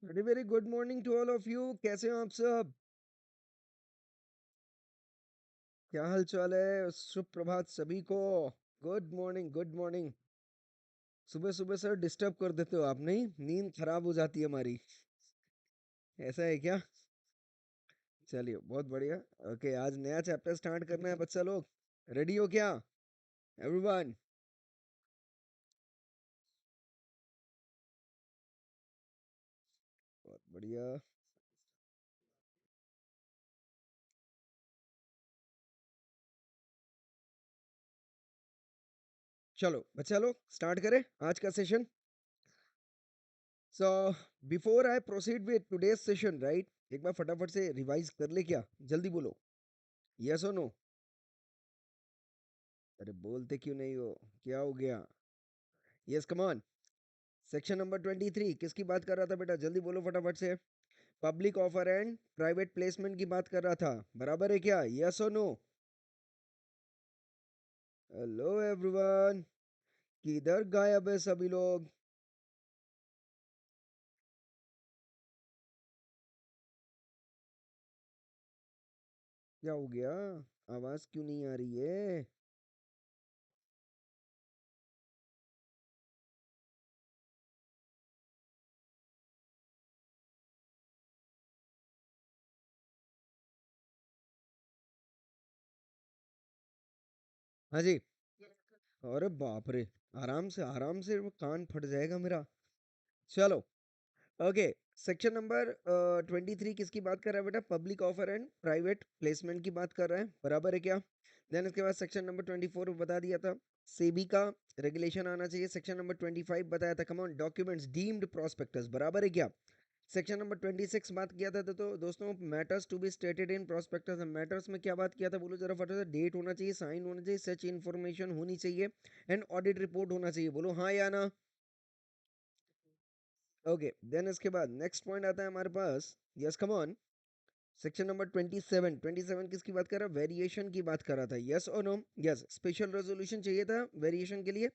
Very very good morning to all of you. कैसे हो आप सब? क्या हाल चाल है? शुभ प्रभात सभी को। Good morning, good morning. सुबह सुबह सर डिस्टर्ब कर देते हो आप, नहीं? नींद खराब हो जाती है हमारी। ऐसा है क्या? चलिए, बहुत बढ़िया। ओके, आज नया चैप्टर स्टार्ट करना है बच्चा लोग। रेडी हो क्या एवरीवन? बहुत बढ़िया। चलो बच्चा लोग, स्टार्ट करें आज का session. So before I proceed with today's session, right, एक बार फटाफट से रिवाइज कर ले क्या? जल्दी बोलो, यस और नो। अरे बोलते क्यों नहीं हो? क्या हो गया? Yes, come on. Section number 23 किसकी बात कर रहा था बेटा? जल्दी बोलो फटाफट से। Public offer and private placement की बात कर रहा था, बराबर है क्या? यस और नो? हेलो एवरीवन, किधर गायब है सभी लोग? क्या हो गया? आवाज क्यों नहीं आ रही है? हाँ जी। अरे बाप रे, आराम से वो कान फट जाएगा मेरा। चलो, ओके। सेक्शन नंबर 23 किसकी बात कर रहा है बेटा? Public offer and private placement की बात कर रहा है, बराबर है क्या? देन इसके बाद सेक्शन नंबर 24 बता दिया था, सेबी का रेगुलेशन आना चाहिए। सेक्शन नंबर 25 बताया था, come on, documents deemed prospectus, बराबर है क्या? सेक्शन नंबर 26 बात किया था तो दोस्तों, matters to be stated in prospectus. Matters में क्या बात किया था बोलो जरा फटाफट से। डेट होना चाहिए, साइन होना चाहिए, सच इन्फॉर्मेशन होनी चाहिए, एंड ऑडिट रिपोर्ट होना चाहिए। बोलो हाँ या ना? ओके, देन इसके बाद नेक्स्ट पॉइंट आता है हमारे पास। Yes, come on. Section number 27 किसकी बात कर रहा है? वेरिएशन की बात कर रहा था, यस और नो? यस, स्पेशल रेजोल्यूशन चाहिए था वेरिएशन के लिए।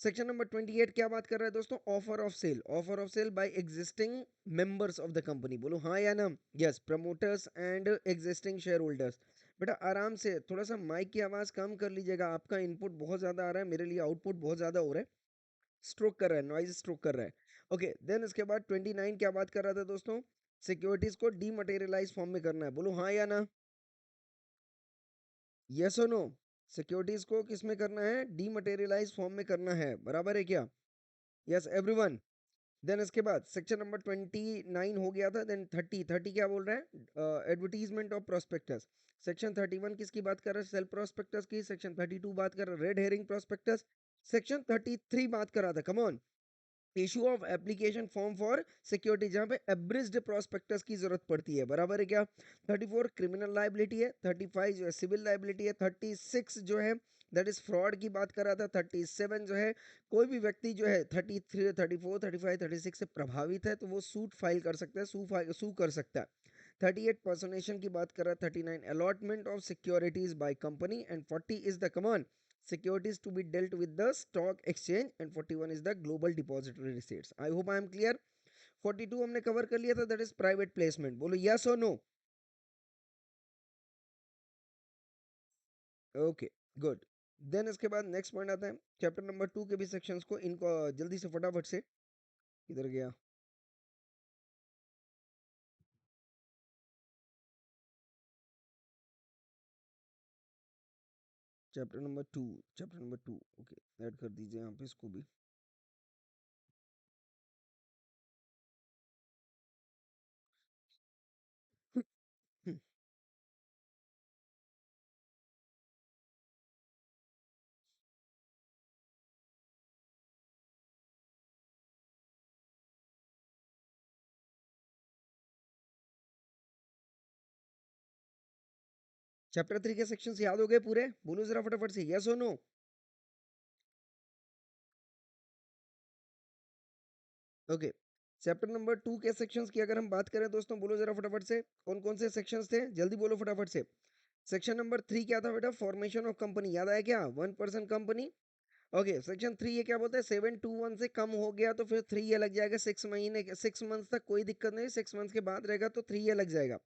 सेक्शन नंबर 28 क्या बात कर रहा है दोस्तों? Offer of sale, offer of sale by existing members of the company. बोलो हाँ या ना? Yes, promoters and existing share holders. बेटा आराम से थोड़ा सा माइक की आवाज कम कर लीजिएगा, आपका इनपुट बहुत ज्यादा आ रहा है, मेरे लिए आउटपुट बहुत ज्यादा हो रहा है। स्ट्रोक कर रहा है, नॉइज स्ट्रोक कर रहा है। ओके, देन इसके बाद 29 क्या बात कर रहा था दोस्तों? सिक्योरिटीज को डीमटेरियलाइज फॉर्म में करना है। बोलो हाँ या ना? यस और नो? सिक्योरिटीज को किस में करना है? डीमटेरियलाइज फॉर्म में करना है, बराबर है क्या? Yes everyone? देन इसके बाद सेक्शन नंबर 29 हो गया था। देन 30 क्या बोल रहा है? Advertisement of prospectus. सेक्शन 31 किसकी बात कर रहा है? सेल्फ प्रोस्पेक्टस की। सेक्शन 32 बात कर रहा है रेड हेरिंग प्रोस्पेक्टस। सेक्शन 33 बात कर रहा था, come on, issue of application form for security, जहां पे एब्रिज्ड प्रोस्पेक्टस की जरूरत पड़ती है, बराबर है क्या? 34 क्रिमिनल लाइबिलिटी है। 35 जो है सिविल लाइबिलिटी है। 36 जो है दैट इज फ्रॉड की बात कर रहा था। 37 जो है कोई भी व्यक्ति जो है 33, 34, 35, 36 से प्रभावित है तो वो सूट फाइल कर सकता है, सू कर सकता है। 38 पर्सोनेशन की बात कर रहा है। 39 allotment of securities by company, and 40 is the common securities to be dealt with the stock exchange, and 41 is the global depository receipts. I hope I am clear. 42 हमने कवर कर लिया था, that is private placement। बोलो yes or no? Okay, good. Then इसके बाद next point आता है chapter number 2 के भी सेक्शंस को, इनको जल्दी से फटाफट से, किधर गया? Chapter number 2, chapter number 2, okay, add कर दीजिए यहाँ पे इसको भी। चैप्टर 3 के सेक्शंस याद हो गए पूरे? बोलो जरा फटाफट से यस और नो। ओके, चैप्टर नंबर 2 के सेक्शंस की अगर हम बात करें दोस्तों, बोलो जरा फटाफट से कौन कौन से सेक्शंस थे, जल्दी बोलो फटाफट से। सेक्शन नंबर 3 क्या था बेटा? फॉर्मेशन ऑफ कंपनी, याद आया क्या? 1 पर्सन कंपनी। ओके, सेक्शन 3 ये क्या बोलता है, 721 से कम हो गया तो फिर 3 ये लग जाएगा, 6 महीने 6 मंथ्स तक कोई दिक्कत नहीं, 6 मंथ्स के बाद रहेगा तो 3 ये लग जाएगा।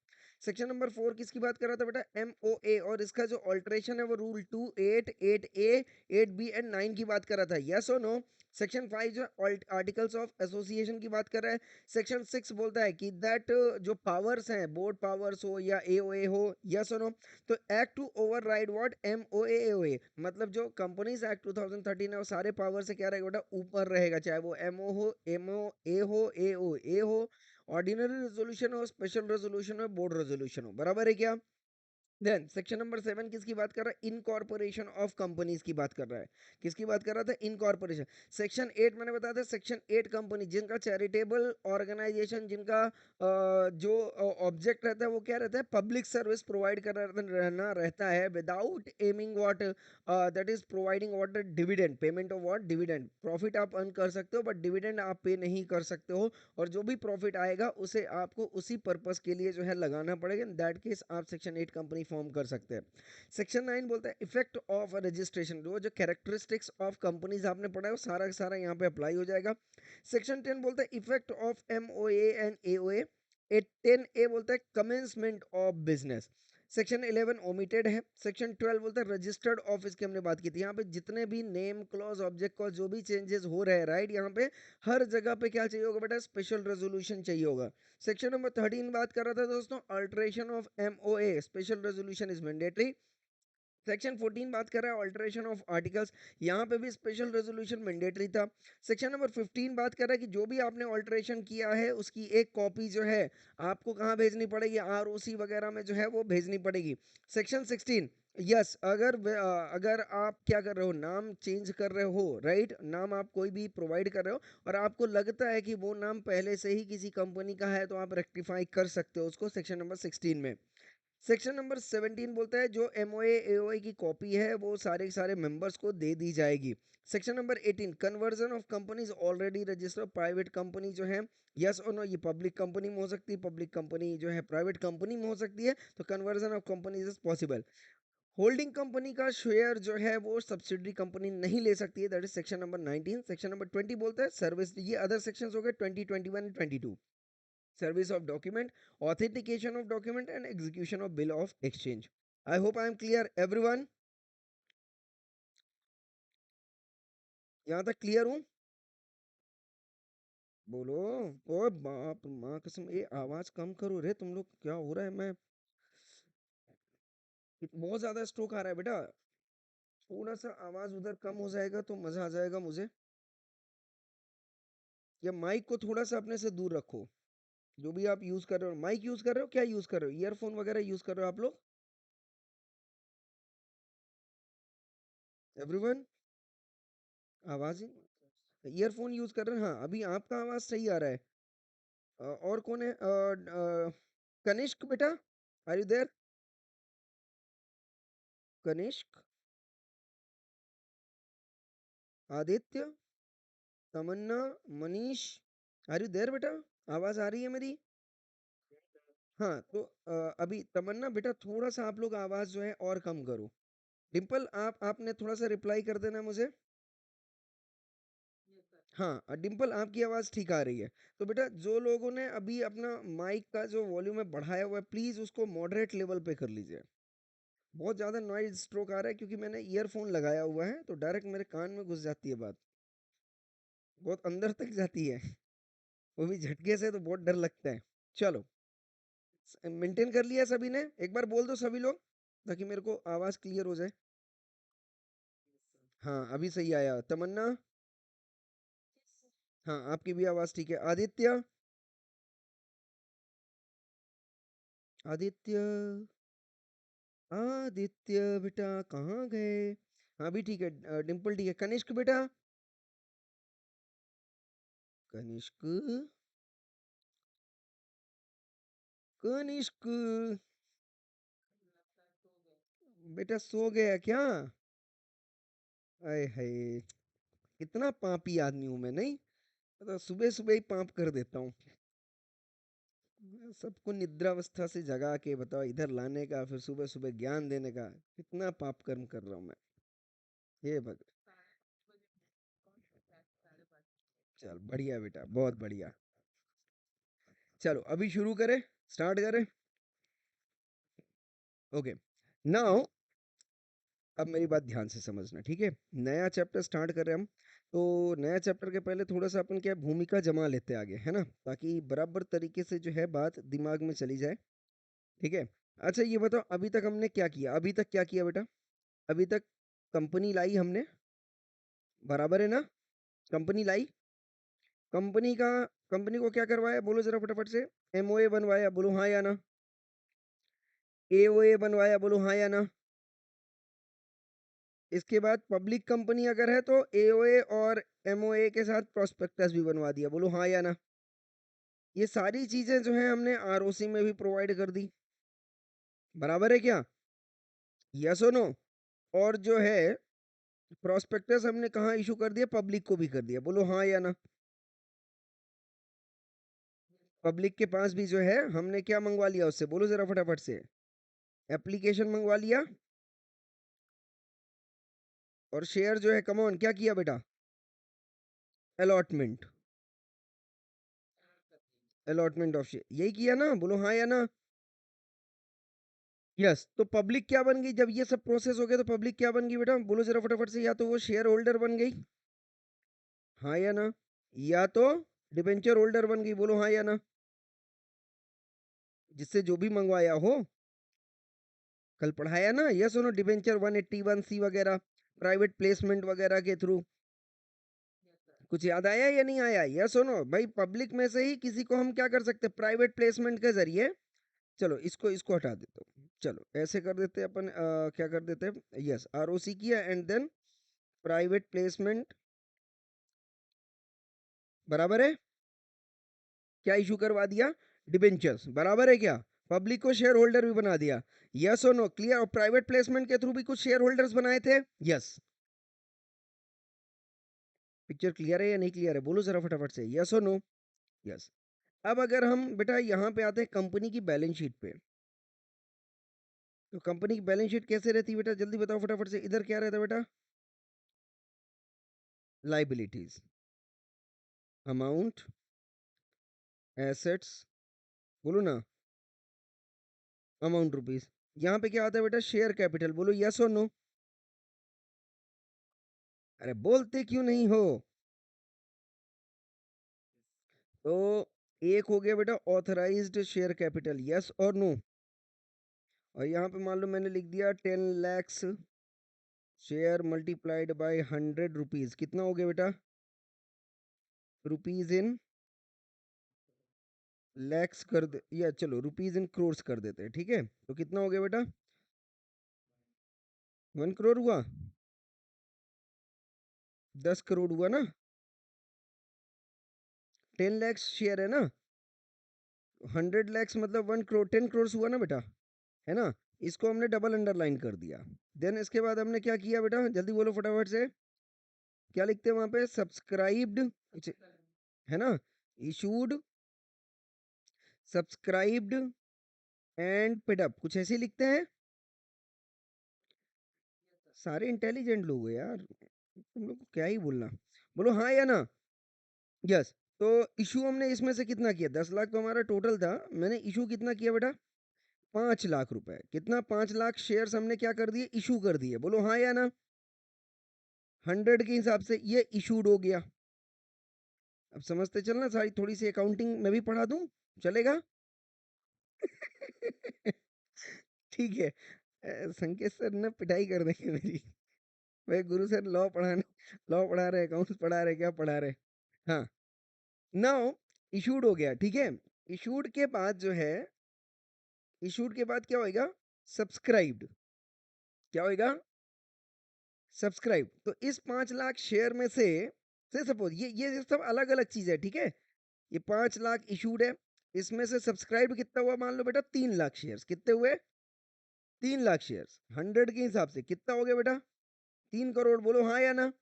सेक्शन नंबर 4 किसकी बात कर रहा था बेटा, एमओए, और इसका जो ऑल्टरेशन है वो रूल 2, 8, 8A, 8B एंड 9 की बात कर रहा था, यस और नो। सेक्शन 5 जो आर्टिकल्स ऑफ एसोसिएशन की बात कर रहा है। सेक्शन 6 बोलता है कि दैट जो पावर्स हैं, बोर्ड पावर्स हो या एओए हो, यस और नो। तो act to override what, MOA, मतलब जो कंपनीज एक्ट 2013 है वो सारे पावर से क्या रहेगा बेटा, ऊपर रहेगा, चाहे वो एमओ हो, एमओए हो, एओए हो, ऑर्डिनरी रेजोल्यूशन हो, स्पेशल रेजोल्यूशन हो, बोर्ड रेजोल्यूशन हो, बराबर है क्या। देन सेक्शन नंबर 7 किसकी बात कर रहा है, इनकॉर्पोरेशन ऑफ कंपनीज की बात कर रहा है। किसकी बात कर रहा था, इनकॉर्पोरेशन। सेक्शन 8 मैंने बताया था, सेक्शन 8 कंपनी जिनका चैरिटेबल ऑर्गेनाइजेशन, जिनका जो ऑब्जेक्ट रहता है वो क्या रहता है, पब्लिक सर्विस प्रोवाइड कर रहना रहता है, without aiming what, that is providing what, dividend, payment of what, dividend. Profit आप अर्न कर सकते हो बट डिविडेंड आप पे नहीं कर सकते हो, और जो भी प्रॉफिट आएगा उसे आपको उसी पर्पस के लिए जो है लगाना पड़ेगा, इन दैट केस आप सेक्शन 8 कंपनी फॉर्म कर सकते हैं। सेक्शन 9 बोलता है इफेक्ट ऑफ रजिस्ट्रेशन, जो कैरेक्टरिस्टिक्स ऑफ कंपनीज आपने पढ़ा है वो सारा का सारा यहाँ पे अप्लाई हो जाएगा। सेक्शन 10 बोलता है effect of MOA and AOA. 10A बोलता है commencement of business. Section 11 omitted है। सेक्शन 12 बोलता है रजिस्टर्ड ऑफिस की हमने बात की थी, यहाँ पे जितने भी नेम क्लॉज ऑब्जेक्ट क्लॉज जो भी चेंजेस हो रहे हैं, राइट, यहाँ पे हर जगह पे क्या चाहिए होगा बेटा, स्पेशल रेजोल्यूशन चाहिए होगा। सेक्शन नंबर 13 बात कर रहा था दोस्तों, alteration of MOA, special resolution is mandatory. Section 14 बात कर रहा है ऑल्टरेशन ऑफ आर्टिकल्स, यहाँ पे भी स्पेशल रेजोल्यूशन मैंडेटरी था। सेक्शन नंबर 15 बात कर रहा है कि जो भी आपने ऑल्टरेशन किया है उसकी एक कॉपी जो है आपको कहाँ भेजनी पड़ेगी, आरओसी वगैरह में जो है वो भेजनी पड़ेगी। सेक्शन 16, यस, अगर आप क्या कर रहे हो, नाम चेंज कर रहे हो, राइट, नाम आप कोई भी प्रोवाइड कर रहे हो और आपको लगता है कि वो नाम पहले से ही किसी कंपनी का है तो आप रेक्टिफाई कर सकते हो उसको, सेक्शन नंबर 16 में। सेक्शन नंबर 17 बोलता है जो एमओए एओए की कॉपी है वो सारे के सारे मेंबर्स को दे दी जाएगी। Section number 18 conversion of companies already registered private company जो है, यस और नो, ये पब्लिक कंपनी में हो सकती है, पब्लिक कंपनी जो है प्राइवेट कंपनी में हो सकती है, तो conversion of companies is possible. Holding company का शेयर जो है वो सब्सिडरी कंपनी नहीं ले सकती है, that is section number 19। Section number 20 बोलता है सर्विस, ये अदर सेक्शंस हो गए 20, 21 22, service of document, authentication of document and execution of bill of exchange. I hope I am clear everyone. यहाँ तक क्लियर हूँ, बोलो। ओ बाप माँ कसम, ये आवाज कम करो रे तुम लोग, क्या हो रहा है, मैं बहुत ज्यादा स्ट्रोक आ रहा है बेटा, थोड़ा सा आवाज उधर कम हो जाएगा तो मजा आ जाएगा मुझे। या माइक को थोड़ा सा अपने से दूर रखो, जो भी आप यूज कर रहे हो, माइक यूज कर रहे हो, क्या यूज कर रहे हो, ईयरफोन वगैरह यूज कर रहे हो आप लोग, एवरीवन, आवाज, ईयरफोन यूज कर रहे हैं, हाँ अभी आपका आवाज सही आ रहा है। और कौन है, कनिष्क बेटा, are you there, Kanishk, Aditya, Tamanna, Manish, are you there बेटा, आवाज आ रही है मेरी। हाँ तो अभी तमन्ना बेटा थोड़ा सा आप लोग आवाज जो है और कम करो। डिम्पल आपने थोड़ा सा रिप्लाई कर देना मुझे। हाँ डिम्पल आपकी आवाज ठीक आ रही है। तो बेटा जो लोगों ने अभी अपना माइक का जो वॉल्यूम है बढ़ाया हुआ है, प्लीज उसको मॉडरेट लेवल पे कर लीजिए। बहुत ज़्यादा नॉइज स्ट्रोक आ रहा है क्योंकि मैंने ईयरफोन लगाया हुआ है तो डायरेक्ट मेरे कान में घुस जाती है बात, बहुत अंदर तक जाती है, वो भी झटके से, तो बहुत डर लगता है। चलो, मेंटेन कर लिया सभी ने, एक बार बोल दो सभी लोग ताकि मेरे को आवाज़ क्लियर हो जाए। हाँ अभी सही आया, तमन्ना, हाँ आपकी भी आवाज़ ठीक है, आदित्य, आदित्य, आदित्य बेटा कहाँ गए, हाँ भी ठीक है, डिम्पल ठीक है, कनिष्क बेटा, कनिष्क, कनिष्क, बेटा सो गया क्या, आए हाय, कितना पापी आदमी हूं मैं, नहीं तो सुबह सुबह ही पाप कर देता हूँ। सबको निद्रावस्था से जगा के बताओ इधर लाने का, फिर सुबह सुबह ज्ञान देने का, कितना पाप कर्म कर रहा हूँ मैं, हे भगवान। चल बढ़िया बेटा, बहुत बढ़िया। चलो अभी शुरू करें, स्टार्ट करें। ओके, नाउ अब मेरी बात ध्यान से समझना, ठीक है। नया चैप्टर स्टार्ट कर रहे हैं हम। तो नया चैप्टर के पहले थोड़ा सा अपन क्या भूमिका जमा लेते हैं आगे, है ना, ताकि बराबर तरीके से जो है बात दिमाग में चली जाए, ठीक है। अच्छा ये बताओ, अभी तक हमने क्या किया, अभी तक क्या किया बेटा? अभी तक कंपनी लाई हमने, बराबर है ना? कंपनी लाई, कंपनी का, कंपनी को क्या करवाया बोलो जरा फटाफट से। एमओए बनवाया, बोलो हाँ या ना। एओए बनवाया, बोलो हाँ या ना। इसके बाद पब्लिक कंपनी अगर है तो एओए और एमओए के साथ प्रोस्पेक्टस भी बनवा दिया, बोलो हाँ या ना। ये सारी चीजें जो है हमने आरओसी में भी प्रोवाइड कर दी, बराबर है क्या? यस और नो। और जो है प्रोस्पेक्टस हमने कहाँ इशू कर दिया? पब्लिक को भी कर दिया, बोलो हाँ या ना। पब्लिक के पास भी जो है हमने क्या मंगवा लिया उससे, बोलो जरा फटाफट से। एप्लीकेशन मंगवा लिया, और शेयर जो है कमॉन क्या किया बेटा? अलॉटमेंट, अलॉटमेंट ऑफ शेयर, यही किया ना, बोलो हाँ या ना। यस, तो पब्लिक क्या बन गई जब ये सब प्रोसेस हो गया? तो पब्लिक क्या बन गई बेटा, बोलो जरा फटाफट से। या तो वो शेयर होल्डर बन गई, हाँ या ना, या तो डिबेंचर होल्डर बन गई, बोलो हाँ या ना। जिससे जो भी मंगवाया हो, कल पढ़ाया ना, यस सुनो, डिबेंचर 181C वगैरह, प्राइवेट प्लेसमेंट वगैरह के थ्रू। कुछ याद आया या नहीं आया? यस सुनो भाई, पब्लिक में से ही किसी को हम क्या कर सकते हैं? प्राइवेट प्लेसमेंट के जरिए। चलो इसको इसको हटा देता हूँ, चलो ऐसे कर देते हैं अपन, क्या कर देते हैं, यस आरओसी किया एंड देन प्राइवेट प्लेसमेंट, बराबर है। क्या इशू करवा दिया? डिबेंचर्स, बराबर है क्या? पब्लिक को शेयर होल्डर भी बना दिया, यस और नो, क्लियर। और प्राइवेट प्लेसमेंट के थ्रू भी कुछ शेयर होल्डर्स बनाए थे, यस। पिक्चर क्लियर है या नहीं क्लियर है, बोलो जरा फटाफट से, यस और नो। यस। अब अगर हम बेटा यहाँ पे आते हैं कंपनी की बैलेंस शीट पे, तो कंपनी की बैलेंस शीट कैसे रहती है बेटा, जल्दी बताओ फटाफट से। इधर क्या रहता है बेटा? लाइबिलिटीज, अमाउंट, एसेट्स, बोलो ना, अमाउंट रुपीज। यहाँ पे क्या आता है बेटा? शेयर कैपिटल, बोलो यस और नो। अरे बोलते क्यों नहीं हो? तो एक हो गया बेटा ऑथराइज्ड शेयर कैपिटल, यस और नो। और यहाँ पे मान लो मैंने लिख दिया 10 lakhs share multiplied by 100 rupees, कितना हो गया बेटा? रुपीज इन लैक्स कर दे, या चलो रुपीज इन क्रोर्स कर देते हैं, ठीक है। तो कितना हो गया बेटा? 1 करोड़ हुआ, 10 करोड़ हुआ ना। 10 lakhs शेयर है ना, 100 lakhs मतलब 1 करोड़, 10 करोड़ हुआ ना बेटा, है ना। इसको हमने डबल अंडरलाइन कर दिया। देन इसके बाद हमने क्या किया बेटा, जल्दी बोलो फटाफट से। क्या लिखते हैं वहां पे? सब्सक्राइब्ड, है ना, issued, subscribed and paid up, कुछ ऐसे ही लिखते हैं। सारे इंटेलिजेंट लोग हो यार, तुम लोग को क्या ही बोलना। बोलो हाँ या ना। यस। तो इशू हमने इसमें से कितना किया? 10 लाख तो हमारा टोटल था, मैंने इशू कितना किया बेटा? 5 लाख रुपए। कितना? 5 लाख शेयर्स हमने क्या कर दिए? इशू कर दिए, बोलो हाँ या ना। 100 के हिसाब से ये इशूड हो गया। अब समझते चलना, सारी थोड़ी सी अकाउंटिंग मैं भी पढ़ा दूं, चलेगा? ठीक है। संकेत सर ना पिटाई कर देंगे मेरी। भाई गुरु सर लॉ पढ़ाने, लॉ पढ़ा रहे, अकाउंट्स पढ़ा रहे, क्या पढ़ा रहे। हाँ, नाउ इशूड हो गया, ठीक है। इशूड के बाद जो है, इशूड के बाद क्या होएगा? सब्सक्राइब्ड, क्या होएगा? सब्सक्राइब। तो इस 5 लाख शेयर में से सपोज ये सब अलग अलग चीज है, ठीक है। ये 5 लाख इशूड है, इसमें से सब्सक्राइब कितना हुआ? मान लो बेटा 3 लाख शेयर्स, कितने हुए? 3 लाख शेयर्स 100 के हिसाब से कितना हो गया बेटा? 3 करोड़, बोलो हाँ या ना।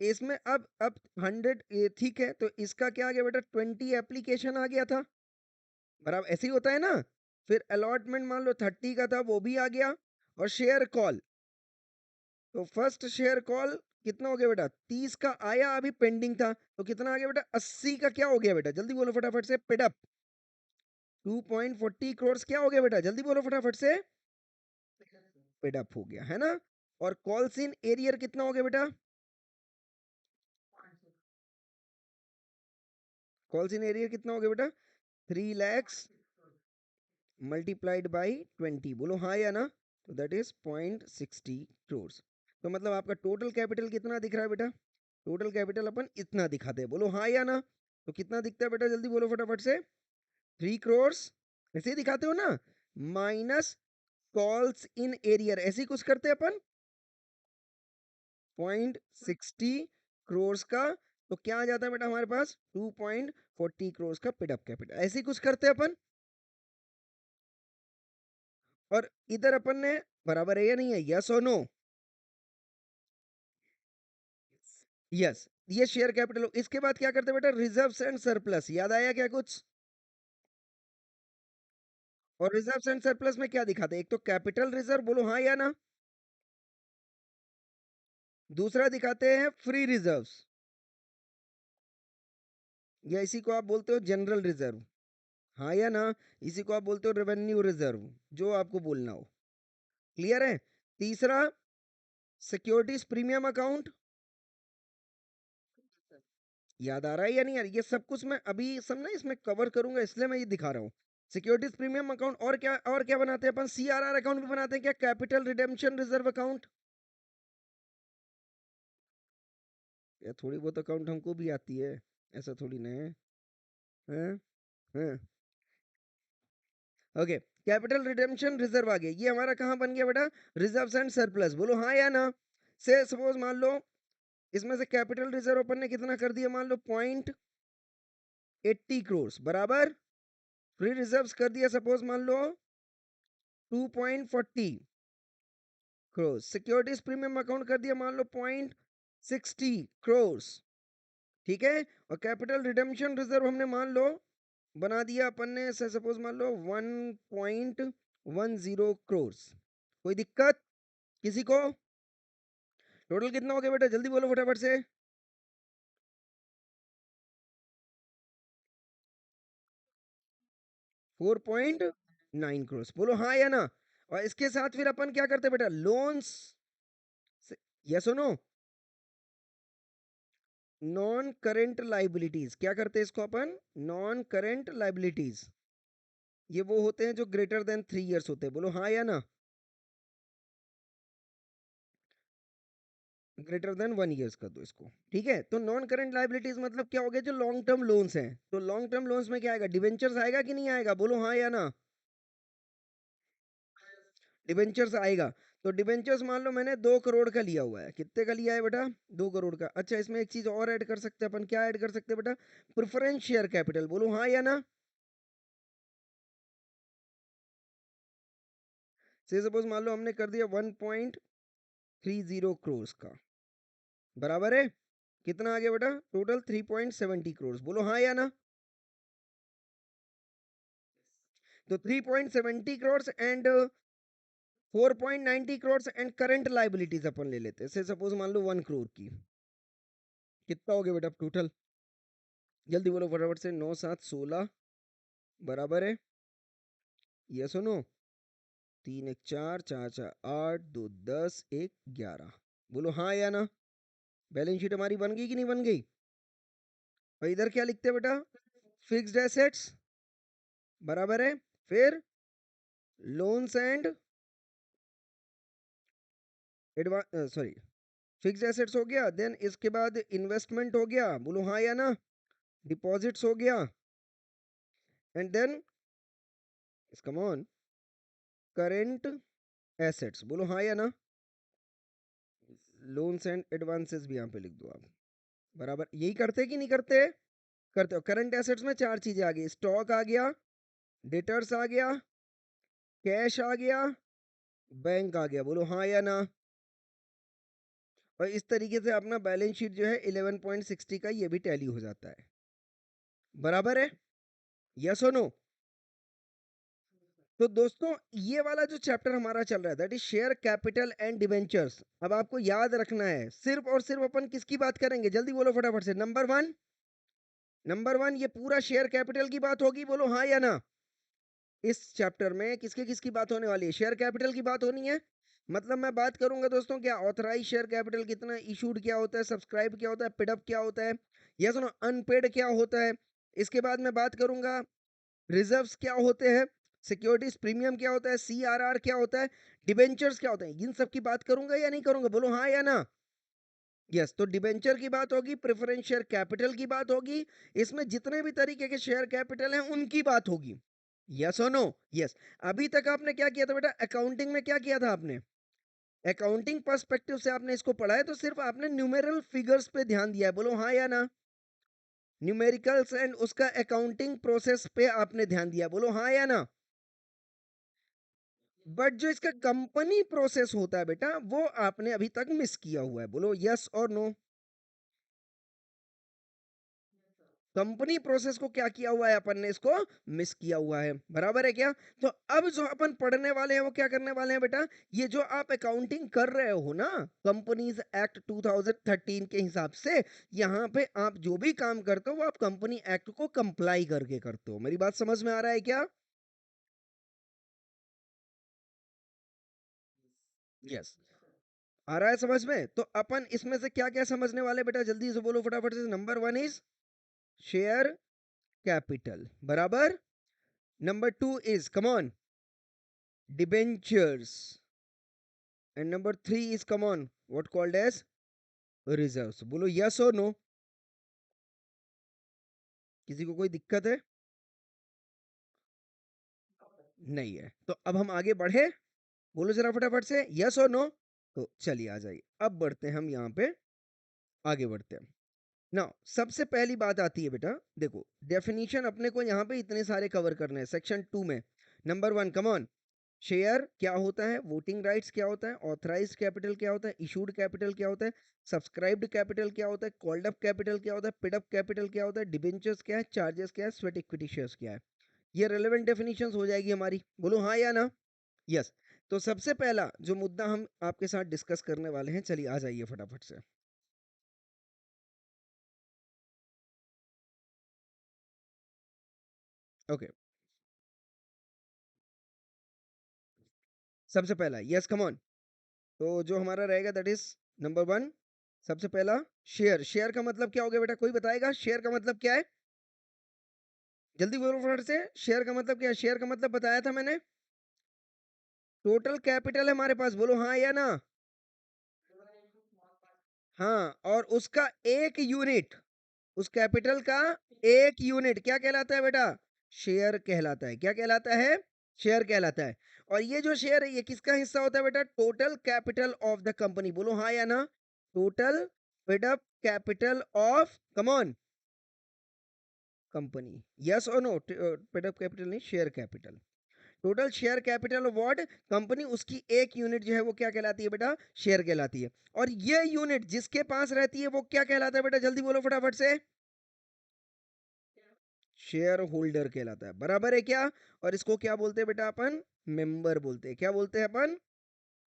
इसमें अब 100, ठीक है, तो इसका क्या आ गया बेटा? 20 एप्लीकेशन आ गया था, बराबर ऐसे ही होता है ना। फिर अलॉटमेंट मान लो 30 का था, वो भी आ गया। और शेयर कॉल, तो फर्स्ट शेयर कॉल कितना हो गया बेटा 30 का आया, अभी पेंडिंग था, तो कितना आ गया बेटा 80 का क्या हो गया बेटा, जल्दी बोलो फटाफट से, पेडअप 2.40 करोड़ क्या हो गया बेटा, जल्दी बोलो फटाफट से, पेडअप हो गया है ना। और कॉल्स इन एरियर कितना हो गया बेटा, कॉल्स इन एरियर कितना हो गया बेटा 3 lakhs मल्टीप्लाइड बाई 20, बोलो हाँ या ना, तो दैट इज 0.60 करोड़। तो मतलब आपका टोटल कैपिटल कितना दिख रहा है बेटा, टोटल कैपिटल अपन इतना दिखाते हैं, बोलो हाँ या ना, तो कितना दिखता है बेटा, जल्दी बोलो फटाफट से, 3 करोड़, ऐसे ही दिखाते हो ना, माइनस कॉल्स इन एरियर, ऐसे ही कुछ करते हैं अपन, 0.60 करोड़ का, तो क्या आ जाता है बेटा हमारे पास 2.40 करोड़ का पेडअप कैपिटल, ऐसे ही कुछ करते हैं अपन। और इधर अपन ने बराबर है या नहीं है, यस और नो, यस, ये शेयर कैपिटल हो। इसके बाद क्या करते हैं बेटा, रिजर्व्स एंड सरप्लस, याद आया क्या कुछ, और रिजर्व्स एंड सरप्लस में क्या दिखाते हैं, एक तो कैपिटल रिजर्व, बोलो हाँ या ना, दूसरा दिखाते हैं फ्री रिजर्व्स, या इसी को आप बोलते हो जनरल रिजर्व, हाँ या ना, इसी को आप बोलते हो रेवेन्यू रिजर्व, जो आपको बोलना हो, क्लियर है। तीसरा सिक्योरिटीज प्रीमियम अकाउंट, याद आ रहा है या नहीं यार, ये सब कुछ मैं अभी सब ना इसमें कवर करूंगा, इसलिए मैं ये दिखा रहा हूँ। सिक्योरिटीज प्रीमियम अकाउंट, और क्या बनाते हैं अपन, सीआरआर अकाउंट भी बनाते हैं क्या, कैपिटल रिडेम्पशन रिजर्व अकाउंट, या थोड़ी बहुत अकाउंट हमको भी आती है, ऐसा थोड़ी ना है, हैं? हैं? ओके, कैपिटल रिडेम्पशन रिजर्व आ गया, ये हमारा कहाँ बन गया बेटा, रिजर्व्स एंड सरप्लस, बोलो हाँ या ना। से सपोज मान लो इसमें से कैपिटल रिजर्व अपन ने कितना कर दिया, मान लो 0.80 करोड़ बराबर, फ्री रिजर्व्स कर दिया सपोज मान लो 2.40 करोड़, सिक्योरिटीज प्रीमियम अकाउंट कर दिया मान लो 0.60 करोड़, ठीक है। और कैपिटल रिडेम्पशन रिजर्व हमने मान लो बना दिया अपन ने, सपोज मान लो 1.10 करोड़, कोई दिक्कत किसी को, टोटल कितना हो गया बेटा, जल्दी बोलो फटाफट से, 4.9 करोड़, बोलो हाँ या ना। और इसके साथ फिर अपन क्या करते बेटा, loans, yes no, non current liabilities, क्या करते हैं इसको अपन, नॉन करेंट लाइबिलिटीज, ये वो होते हैं जो ग्रेटर देन 3 इयर्स होते हैं, बोलो हाँ या ना, ग्रेटर देन 1 इयर्स कर दो इसको, ठीक है। तो नॉन करेंट लाइबिलिटीज मतलब क्या हो गया, जो लॉन्ग टर्म लोन्स हैं, तो लॉन्ग टर्म लोन्स में क्या आएगा, डिवेंचर्स आएगा कि नहीं आएगा, बोलो हाँ या ना, डिवेंचर्स आएगा। तो डिवेंचर्स मान लो मैंने 2 करोड़ का लिया हुआ है, कितने का लिया है बेटा, 2 करोड़ का। अच्छा, इसमें एक चीज और ऐड कर सकते हैं अपन, क्या ऐड कर सकते हैं बेटा, प्रेफरेंस शेयर कैपिटल, बोलो हाँ या ना। से सपोज मान लो हमने कर दिया 1.30 करोड़ का, बराबर है, कितना आ गया बेटा, टोटल 3.70 करोड़, बोलो हाँ या ना। तो 3.70 crore and 4.90 crore and current liabilities अपन ले लेते हैं, से सपोज मान लो 1 करोड़ की, कितना हो गया बेटा टोटल, जल्दी बोलो फटाफट से, 9 7 16, बराबर है, ये सुनो, 3 1 4, 4 4 8 2 10 1 11, बोलो हाँ या ना। बैलेंस शीट हमारी बन गई कि नहीं बन गई। और इधर क्या लिखते हैं बेटा, फिक्स्ड एसेट्स, बराबर है, फिर loans and advance, sorry, fixed assets हो गया, देन इसके बाद इन्वेस्टमेंट हो गया, बोलो हाँ या ना, डिपॉजिट्स हो गया, and then come on current assets, बोलो हाँ या ना, लोन्स एंड एडवांसेस भी यहाँ पे लिख दो आप, बराबर, यही करते कि नहीं करते, करते हो। करंट एसेट्स में 4 चीजें आ गई, स्टॉक आ गया, डेटर्स आ गया, कैश आ गया, बैंक आ गया, बोलो हाँ या ना। और इस तरीके से अपना बैलेंस शीट जो है 11.60 का ये भी टैली हो जाता है, बराबर है, यस और नो। तो दोस्तों ये वाला जो चैप्टर हमारा चल रहा है that is share capital and debentures. अब आपको याद रखना है सिर्फ और सिर्फ अपन किसकी बात करेंगे, जल्दी बोलो फटाफट से। नंबर वन ये पूरा शेयर कैपिटल की बात होगी, बोलो हाँ या ना। इस चैप्टर में किसके किसकी बात होने वाली है, शेयर कैपिटल की बात होनी है। मतलब मैं बात करूंगा दोस्तों क्या ऑथराइज शेयर कैपिटल कितना, इशूड क्या होता है, सब्सक्राइब क्या होता है, पेड अप क्या होता है, या सुनो अनपेड क्या होता है। इसके बाद मैं बात करूंगा रिजर्व्स क्या होते हैं, सिक्योरिटीज प्रीमियम क्या होता है, सीआरआर क्या होता है, डिबेंचर्स क्या होते हैं, इन सब की बात करूंगा या नहीं करूंगा, बोलो हाँ या ना। यस, तो डिबेंचर की बात होगी, प्रेफरेंस शेयर कैपिटल की बात होगी, इसमें जितने भी तरीके के शेयर कैपिटल हैं उनकी बात होगी। यस और नो। यस। अभी तक आपने क्या किया था बेटा, अकाउंटिंग में क्या किया था आपने, अकाउंटिंग पर्सपेक्टिव से आपने इसको पढ़ा है, तो सिर्फ आपने न्यूमेरल फिगर्स पे ध्यान दिया है, बोलो हाँ या ना। न्यूमेरिकल्स एंड उसका अकाउंटिंग प्रोसेस पे आपने ध्यान दिया, बोलो हाँ या ना। बट जो इसका कंपनी प्रोसेस होता है बेटा वो आपने अभी तक मिस किया हुआ है, बोलो यस और नो। कंपनी प्रोसेस को क्या किया हुआ है अपन ने, इसको मिस किया हुआ है, बराबर है क्या। तो अब जो अपन पढ़ने वाले हैं वो क्या करने वाले हैं बेटा, ये जो आप अकाउंटिंग कर रहे हो ना कंपनीज एक्ट 2013 के हिसाब से, यहाँ पे आप जो भी काम करते हो वो आप कंपनी एक्ट को कंप्लाई करके करते हो। मेरी बात समझ में आ रहा है क्या। यस, आ रहा है समझ में। तो अपन इसमें से क्या क्या समझने वाले बेटा, जल्दी से बोलो फटाफट से। Number one is share capital, बराबर। Number two is come on debentures, and number three is come on what called as reserves. बोलो यस और नो। किसी को कोई दिक्कत है, नहीं है, तो अब हम आगे बढ़े, बोलो जरा फटाफट से यस और नो। तो चलिए आ जाइए, अब बढ़ते हैं हम यहाँ पे, आगे बढ़ते हैं ना। सबसे पहली बात आती है बेटा, देखो डेफिनेशन अपने को यहाँ पे इतने सारे कवर करने हैं सेक्शन 2 में। Number one come on, share क्या होता है, वोटिंग राइट्स क्या होता है, ऑथराइज्ड कैपिटल क्या होता है, इशूड कैपिटल क्या होता है, सब्सक्राइब्ड कैपिटल क्या होता है, कॉल्ड अप कैपिटल क्या होता है, पेड अप कैपिटल क्या होता है, डिबेंचर्स क्या है, चार्जेस क्या है, स्वेट इक्विटी शेयर्स क्या है। ये रेलेवेंट डेफिनेशंस हो जाएगी हमारी, बोलो हाँ या ना। यस। तो सबसे पहला जो मुद्दा हम आपके साथ डिस्कस करने वाले हैं, चलिए आ जाइए फटाफट से। ओके, सबसे पहला यस कम ऑन। तो जो हमारा रहेगा दैट इज नंबर वन, सबसे पहला शेयर। शेयर का मतलब क्या हो गया बेटा, कोई बताएगा शेयर का मतलब क्या है, जल्दी बोलो फटाफट से। शेयर का मतलब क्या है, शेयर का मतलब बताया था मैंने, टोटल कैपिटल है हमारे पास, बोलो हाँ या ना। हाँ, और उसका एक यूनिट, उस कैपिटल का एक यूनिट क्या कहलाता है बेटा, शेयर कहलाता है। क्या कहलाता है, शेयर कहलाता है। और ये जो शेयर है ये किसका हिस्सा होता है बेटा, total capital of the company, बोलो हाँ या ना। Total paid up capital of come on company, yes और नो। पेड अप कैपिटल नहीं, share capital. Total share capital of what company, उसकी एक यूनिट जो है वो क्या कहलाती है बेटा, शेयर कहलाती है। और ये यूनिट जिसके पास रहती है वो क्या कहलाता है बेटा, जल्दी बोलो फटाफट से। शेयर होल्डर कहलाता है, बराबर है क्या। और इसको क्या बोलते हैं बेटा अपन, मेंबर बोलते हैं। क्या बोलते हैं अपन,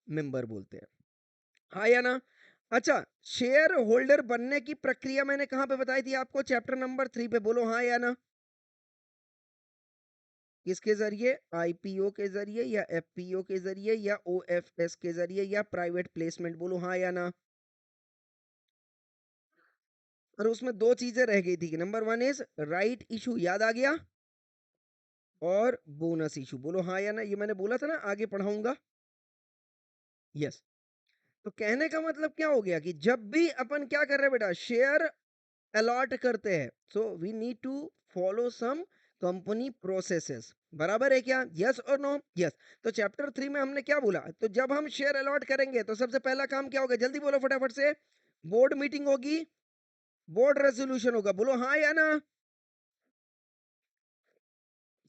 मेंबर बोलते हैं, हाँ या ना। अच्छा, शेयर होल्डर बनने की प्रक्रिया मैंने कहां पे बताई थी आपको, चैप्टर नंबर 3 पे, बोलो हाँ या ना। किसके जरिए, आईपीओ के जरिए या एफपीओ के जरिए या ओएफएस के जरिए या प्राइवेट प्लेसमेंट, बोलो हाँ या ना। और उसमें दो चीजें रह गई थी, number one is right issue, याद आ गया, और बोनस इशू, बोलो हाँ या ना। ये मैंने बोला था ना आगे पढ़ाऊंगा। यस। तो कहने का मतलब क्या हो गया कि जब भी अपन क्या कर रहे हैं बेटा, शेयर अलॉट करते हैं, so we need to follow some company processes, बराबर है क्या, यस और नो। यस। तो चैप्टर 3 में हमने क्या बोला, तो जब हम शेयर अलॉट करेंगे तो सबसे पहला काम क्या होगा, जल्दी बोलो फटाफट से। बोर्ड मीटिंग होगी, बोर्ड रेजोल्यूशन होगा, बोलो हाँ या ना।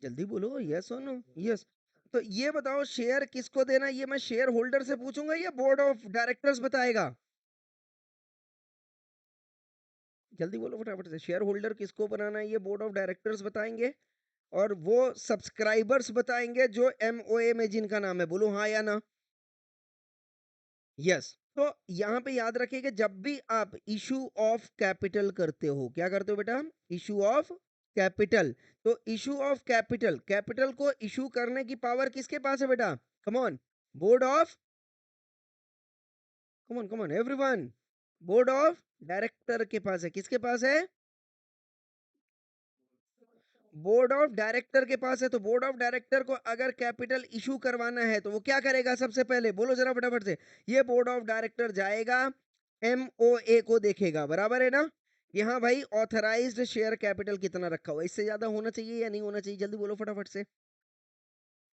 जल्दी बोलो यस और नो। यस। तो ये बताओ शेयर किसको देना, ये मैं शेयर होल्डर से पूछूंगा या बोर्ड ऑफ डायरेक्टर्स बताएगा, जल्दी बोलो फटाफट से। शेयर होल्डर किसको बनाना है ये बोर्ड ऑफ डायरेक्टर्स बताएंगे, और वो सब्सक्राइबर्स बताएंगे जो MOA में जिनका नाम है, बोलो हाँ या ना। यस, तो यहाँ पे याद रखिए कि जब भी आप इशू ऑफ कैपिटल करते हो, क्या करते हो बेटा, इशू ऑफ कैपिटल, तो इशू ऑफ कैपिटल, कैपिटल को इशू करने की पावर किसके पास है बेटा, come on, board of, come on everyone, board of director के पास है, किसके पास है, बोर्ड ऑफ डायरेक्टर के पास है। तो बोर्ड ऑफ डायरेक्टर को अगर कैपिटल इशू करवाना है तो वो क्या करेगा, सबसे पहले बोलो जरा फटाफट से, ये बोर्ड ऑफ डायरेक्टर जाएगा MOA को देखेगा, बराबर है ना, कि हाँ भाई ऑथराइज्ड शेयर कैपिटल कितना रखा हुआ है, इससे ज्यादा होना चाहिए या नहीं होना चाहिए, जल्दी बोलो फटाफट से।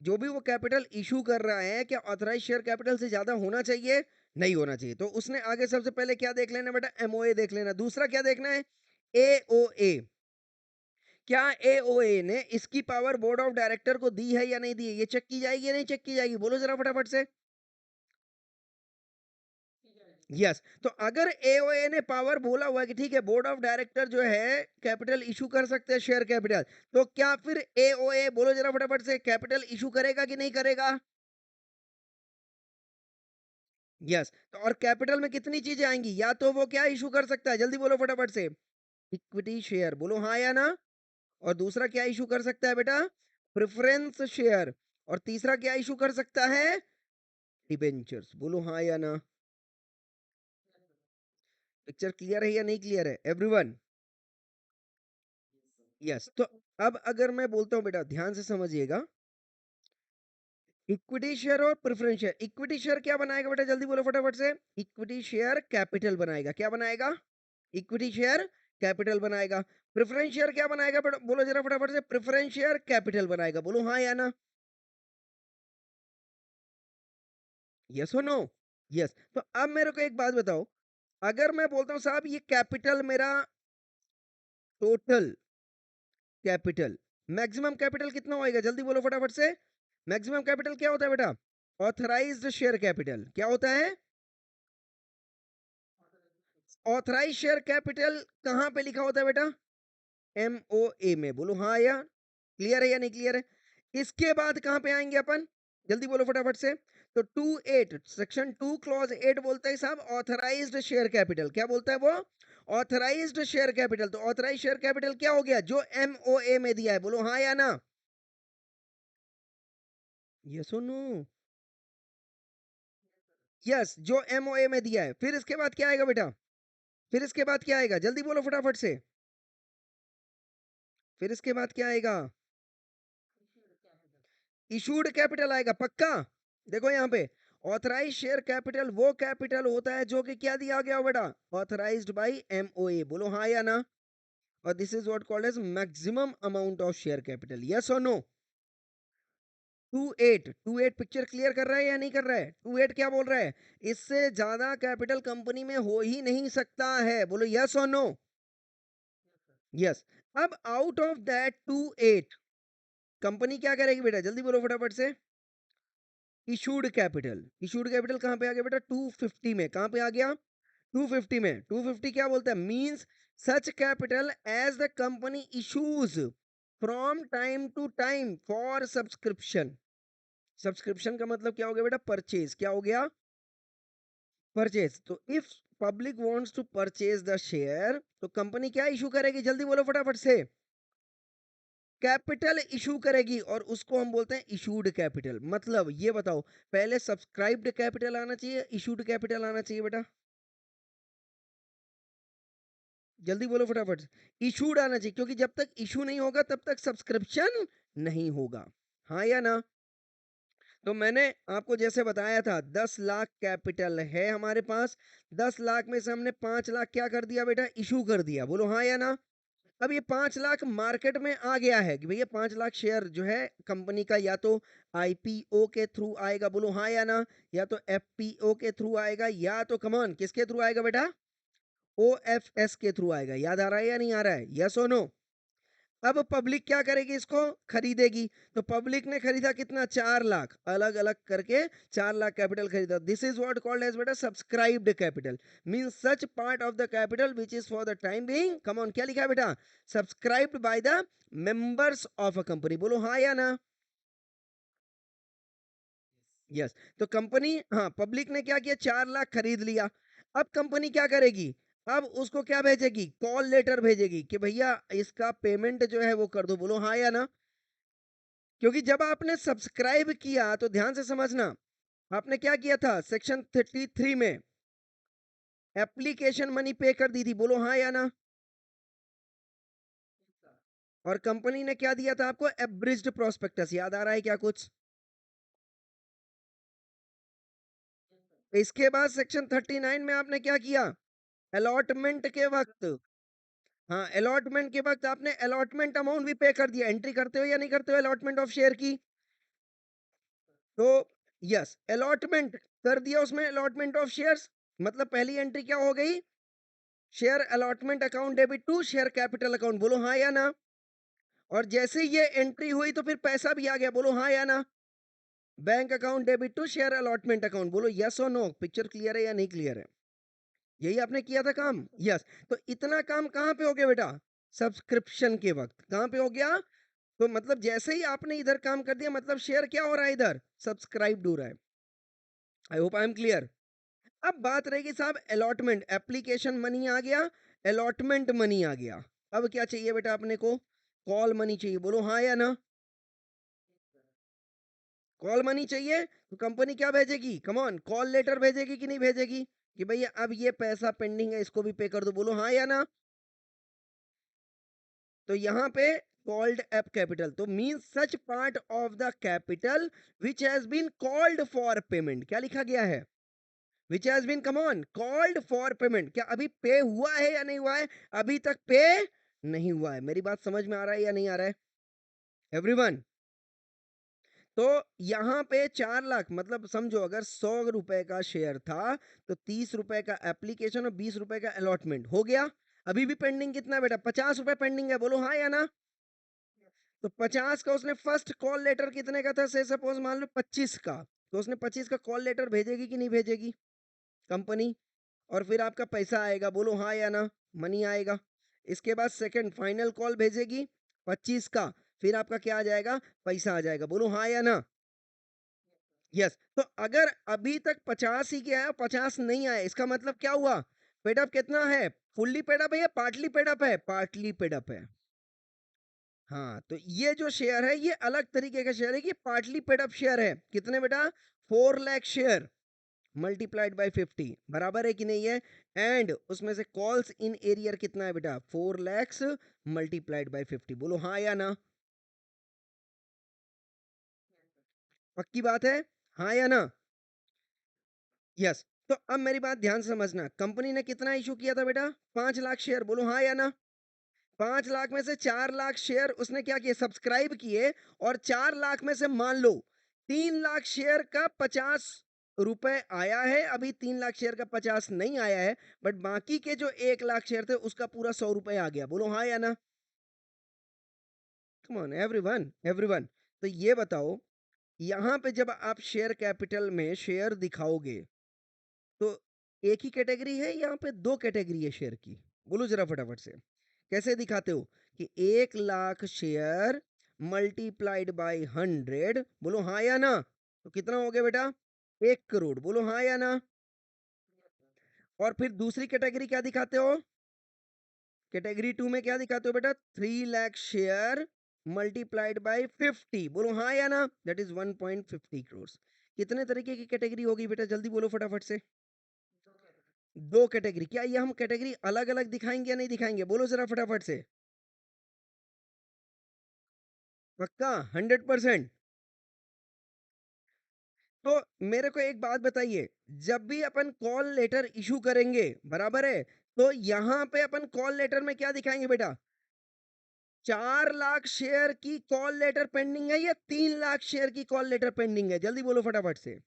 जो भी वो कैपिटल इशू कर रहा है, क्या ऑथराइज शेयर कैपिटल से ज्यादा होना चाहिए, नहीं होना चाहिए। तो उसने आगे सबसे पहले क्या देख लेना बेटा, MOA देख लेना। दूसरा क्या देखना है, AOA, क्या AOA ने इसकी पावर बोर्ड ऑफ डायरेक्टर को दी है या नहीं दी है, ये चेक की जाएगी या नहीं चेक की जाएगी, बोलो जरा फटाफट से। यस, तो अगर AOA ने पावर बोला हुआ है कि ठीक है बोर्ड ऑफ डायरेक्टर जो है कैपिटल इशू कर सकते हैं शेयर कैपिटल, तो क्या फिर AOA बोलो जरा फटाफट से कैपिटल इशू करेगा कि नहीं करेगा। यस, तो और कैपिटल में कितनी चीजें आएंगी, या तो वो क्या इशू कर सकता है, जल्दी बोलो फटाफट से, इक्विटी शेयर, बोलो हाँ या ना। और दूसरा क्या इशू कर सकता है बेटा, प्रेफरेंस शेयर। और तीसरा क्या इशू कर सकता है, डिबेंचर्स, बोलो हाँ या ना। पिक्चर क्लियर है या नहीं क्लियर है एवरीवन। यस, तो अब अगर मैं बोलता हूं बेटा ध्यान से समझिएगा, इक्विटी शेयर और प्रेफरेंस शेयर, इक्विटी शेयर क्या बनाएगा बेटा, जल्दी बोलो फटाफट से, इक्विटी शेयर कैपिटल बनाएगा, क्या बनाएगा, इक्विटी शेयर कैपिटल बनाएगा। प्रेफरेंस शेयर क्या बनाएगा बेटा, बोलो जरा फटाफट से, प्रेफरेंस शेयर कैपिटल बनाएगा, बोलो हाँ या ना। यस और नो। यस, तो अब मेरे को एक बात बताओ, अगर मैं बोलता हूँ साहब ये कैपिटल मेरा टोटल कैपिटल, मैक्सिमम कैपिटल कितना होएगा, जल्दी बोलो फटाफट से। मैक्सिमम कैपिटल क्या होता है बेटा, ऑथराइज्ड शेयर कैपिटल, क्या होता है, ऑथराइज शेयर कैपिटल कहां पे लिखा होता है बेटा, MOA में, बोलो हाँ या क्लियर है या नहीं क्लियर है। इसके बाद कहां पे आएंगे अपन, जल्दी बोलो फटाफट से। तो 2(8) सेक्शन 2 क्लॉज 8 बोलता है साहब ऑथराइज्ड शेयर कैपिटल, क्या बोलता है वो, ऑथराइज्ड शेयर कैपिटल। तो ऑथराइज शेयर कैपिटल क्या हो गया, जो MOA में दिया है, बोलो हाँ या ना। यस और नो। यस, जो MOA में दिया है। फिर इसके बाद क्या आएगा बेटा, फिर इसके बाद क्या आएगा, जल्दी बोलो फटाफट से, फिर इसके बाद क्या आएगा, इशूड कैपिटल आएगा पक्का। देखो यहाँ पे ऑथराइज शेयर कैपिटल वो कैपिटल होता है जो कि क्या दिया गया हो बेटा, ऑथराइज्ड बाय MOA, बोलो हाँ या ना। और this is what called as maximum amount of share capital, yes और नो। 2(8) पिक्चर क्लियर कर रहा है या नहीं कर रहा है, 2(8) क्या बोल रहा है, इससे ज्यादा कैपिटल कंपनी में हो ही नहीं सकता है, बोलो यस और नो। यस, अब आउट ऑफ दैट 2(8) कंपनी क्या करेगी बेटा, जल्दी बोलो फटाफट से, इशूड कैपिटल, इशूड कैपिटल कहां पे आ गया बेटा, 250 में, कहां पे आ गया, 250 में। 250 क्या बोलता है, means such capital as the company issues from time to time for subscription. Subscription का मतलब क्या हो गया बेटा, परचेज, क्या हो गया, परचेज। तो if public wants to purchase the share, तो कंपनी क्या इशू करेगी, जल्दी बोलो फटाफट से, कैपिटल इशू करेगी, और उसको हम बोलते हैं इशूड कैपिटल। मतलब ये बताओ, पहले सब्सक्राइब्ड कैपिटल आना चाहिए, इशूड कैपिटल आना चाहिए बेटा, जल्दी बोलो फटाफट, इशूड आना चाहिए, क्योंकि जब तक इशू नहीं होगा तब तक सब्सक्रिप्शन नहीं होगा, हाँ या ना। तो मैंने आपको जैसे बताया था 10 लाख कैपिटल है हमारे पास, 10 लाख में से हमने 5 लाख क्या कर दिया बेटा, इशू कर दिया, बोलो हाँ या ना। अब ये 5 लाख मार्केट में आ गया है कि भैया 5 लाख शेयर जो है कंपनी का या तो IPO के थ्रू आएगा, बोलो हाँ या ना, या तो FPO के थ्रू आएगा, या तो कमान किसके थ्रू आएगा बेटा, OFS के थ्रू आएगा, याद आ रहा है या नहीं आ रहा है, यस और नो। अब पब्लिक क्या करेगी, इसको खरीदेगी। तो पब्लिक ने खरीदा कितना, 4 लाख, अलग अलग करके 4 लाख कैपिटल खरीदा। This is what called as बेटा subscribed capital, means such part of the capital which is for the time being, come on, क्या लिखा है बेटा, subscribed by the members of a company. बोलो हाँ या ना। यस, तो कंपनी, हाँ, पब्लिक ने क्या किया, 4 लाख खरीद लिया। अब कंपनी क्या करेगी, अब उसको क्या भेजेगी, कॉल लेटर भेजेगी कि भैया इसका पेमेंट जो है वो कर दो। बोलो हाँ या ना। क्योंकि जब आपने सब्सक्राइब किया तो ध्यान से समझना, आपने क्या किया था, सेक्शन 33 में एप्लीकेशन मनी पे कर दी थी। बोलो हाँ या ना। और कंपनी ने क्या दिया था आपको, एब्रिज्ड प्रोस्पेक्टस, याद आ रहा है क्या कुछ। इसके बाद सेक्शन 39 में आपने क्या किया, अलॉटमेंट के वक्त, हाँ, अलॉटमेंट के वक्त आपने अलॉटमेंट अमाउंट भी पे कर दिया। एंट्री करते हो या नहीं करते हो अलॉटमेंट ऑफ शेयर की। तो यस, अलॉटमेंट कर दिया उसमें, अलॉटमेंट ऑफ शेयर्स, मतलब पहली एंट्री क्या हो गई, share allotment account debit to share capital account. बोलो हाँ या ना। और जैसे ये एंट्री हुई तो फिर पैसा भी आ गया। बोलो हाँ या ना। Bank account debit to share allotment account. बोलो यस और नो, पिक्चर क्लियर है या नहीं क्लियर है। यही आपने किया था काम। यस, तो इतना काम कहाँ पे हो गया बेटा, सब्सक्रिप्शन के वक्त। कहाँ पे हो गया, तो मतलब जैसे ही आपने इधर काम कर दिया, मतलब शेयर क्या हो रहा है, इधर सब्सक्राइब्ड हो रहा है। आई होप आई एम क्लियर। अब बात रहेगी साहब अलॉटमेंट, एप्लीकेशन मनी आ गया, अलॉटमेंट मनी आ गया। अब क्या चाहिए बेटा अपने को, कॉल मनी चाहिए। बोलो हाँ या ना। कॉल मनी चाहिए तो कंपनी क्या भेजेगी, कम ऑन, कॉल लेटर भेजेगी कि नहीं भेजेगी, कि भैया अब ये पैसा पेंडिंग है, इसको भी पे कर दो। बोलो हाँ या ना। तो यहाँ पे कॉल्ड एप कैपिटल, तो mean such part of the capital which has been called for payment. क्या लिखा गया है, which has been, come on, called for payment. क्या अभी पे हुआ है या नहीं हुआ है, अभी तक पे नहीं हुआ है। मेरी बात समझ में आ रहा है या नहीं आ रहा है एवरीवन। तो यहाँ पे 4 लाख, मतलब समझो अगर 100 रुपए का शेयर था तो 30 रुपए का एप्लीकेशन और 20 रुपए का अलॉटमेंट हो गया। अभी भी पेंडिंग कितना है बेटा, 50 रुपए पेंडिंग है। बोलो हाँ या ना। तो 50 का उसने फर्स्ट कॉल लेटर कितने का था, से सपोज मान लो 25 का, तो उसने 25 का कॉल लेटर भेजेगी कि नहीं भेजेगी कंपनी, और फिर आपका पैसा आएगा। बोलो हाँ या ना, मनी आएगा। इसके बाद सेकंड फाइनल कॉल भेजेगी 25 का, फिर आपका क्या आ जाएगा, पैसा आ जाएगा। बोलो हाँ या ना। यस, तो अगर अभी तक 50 ही के आया, 50 नहीं आया, इसका मतलब क्या हुआ, पेडअप कितना है, फुल्ली पेडअप है या पार्टली पेडअप है, पार्टली पेडअप है। हाँ, तो ये जो शेयर है ये अलग तरीके का शेयर है कि पार्टली पेड अप शेयर है। कितने बेटा, 4 लाख शेयर मल्टीप्लाइड बाय 50 बराबर है कि नहीं है। एंड उसमें से कॉल्स इन एरियर कितना है बेटा, 4 लैक्स मल्टीप्लाइड बाय 50। बोलो हाँ या ना। पक्की बात है, हाँ या ना। यस, तो अब मेरी बात ध्यान से समझना, कंपनी ने कितना इशू किया था बेटा, 5 लाख शेयर। बोलो हाँ या ना। 5 लाख में से 4 लाख शेयर उसने क्या किए, सब्सक्राइब किए। और 4 लाख में से मान लो 3 लाख शेयर का 50 रुपए आया है, अभी 3 लाख शेयर का 50 नहीं आया है, बट बाकी के जो 1 लाख शेयर थे उसका पूरा 100 रुपए आ गया। बोलो हाँ या ना। Come on everyone, everyone. तो ये बताओ, यहां पे जब आप शेयर कैपिटल में शेयर दिखाओगे तो एक ही कैटेगरी है, यहाँ पे दो कैटेगरी है शेयर की। बोलो जरा फटाफट से, कैसे दिखाते हो, कि 1 लाख शेयर मल्टीप्लाइड बाय 100। बोलो हाँ या ना। तो कितना हो गया बेटा, 1 करोड़। बोलो हाँ या ना। और फिर दूसरी कैटेगरी क्या दिखाते हो, कैटेगरी 2 में क्या दिखाते हो बेटा, 3 लाख शेयर मल्टीप्लाइड बाय 50। बोलो हाँ या ना, दैट इज 1.50 करोड़। कितने तरीके की कैटेगरी होगी बेटा, जल्दी बोलो फटाफट से। दो कैटेगरी। क्या ये हम कैटेगरी अलग अलग दिखाएंगे या नहीं दिखाएंगे, बोलो जरा फटाफट से। पक्का 100%। तो मेरे को एक बात बताइए, जब भी अपन कॉल लेटर इशू करेंगे, बराबर है, तो यहां पे अपन कॉल लेटर में क्या दिखाएंगे बेटा, 4 लाख शेयर की कॉल लेटर पेंडिंग है या 3 लाख शेयर की कॉल लेटर पेंडिंग है, जल्दी बोलो फटाफट से।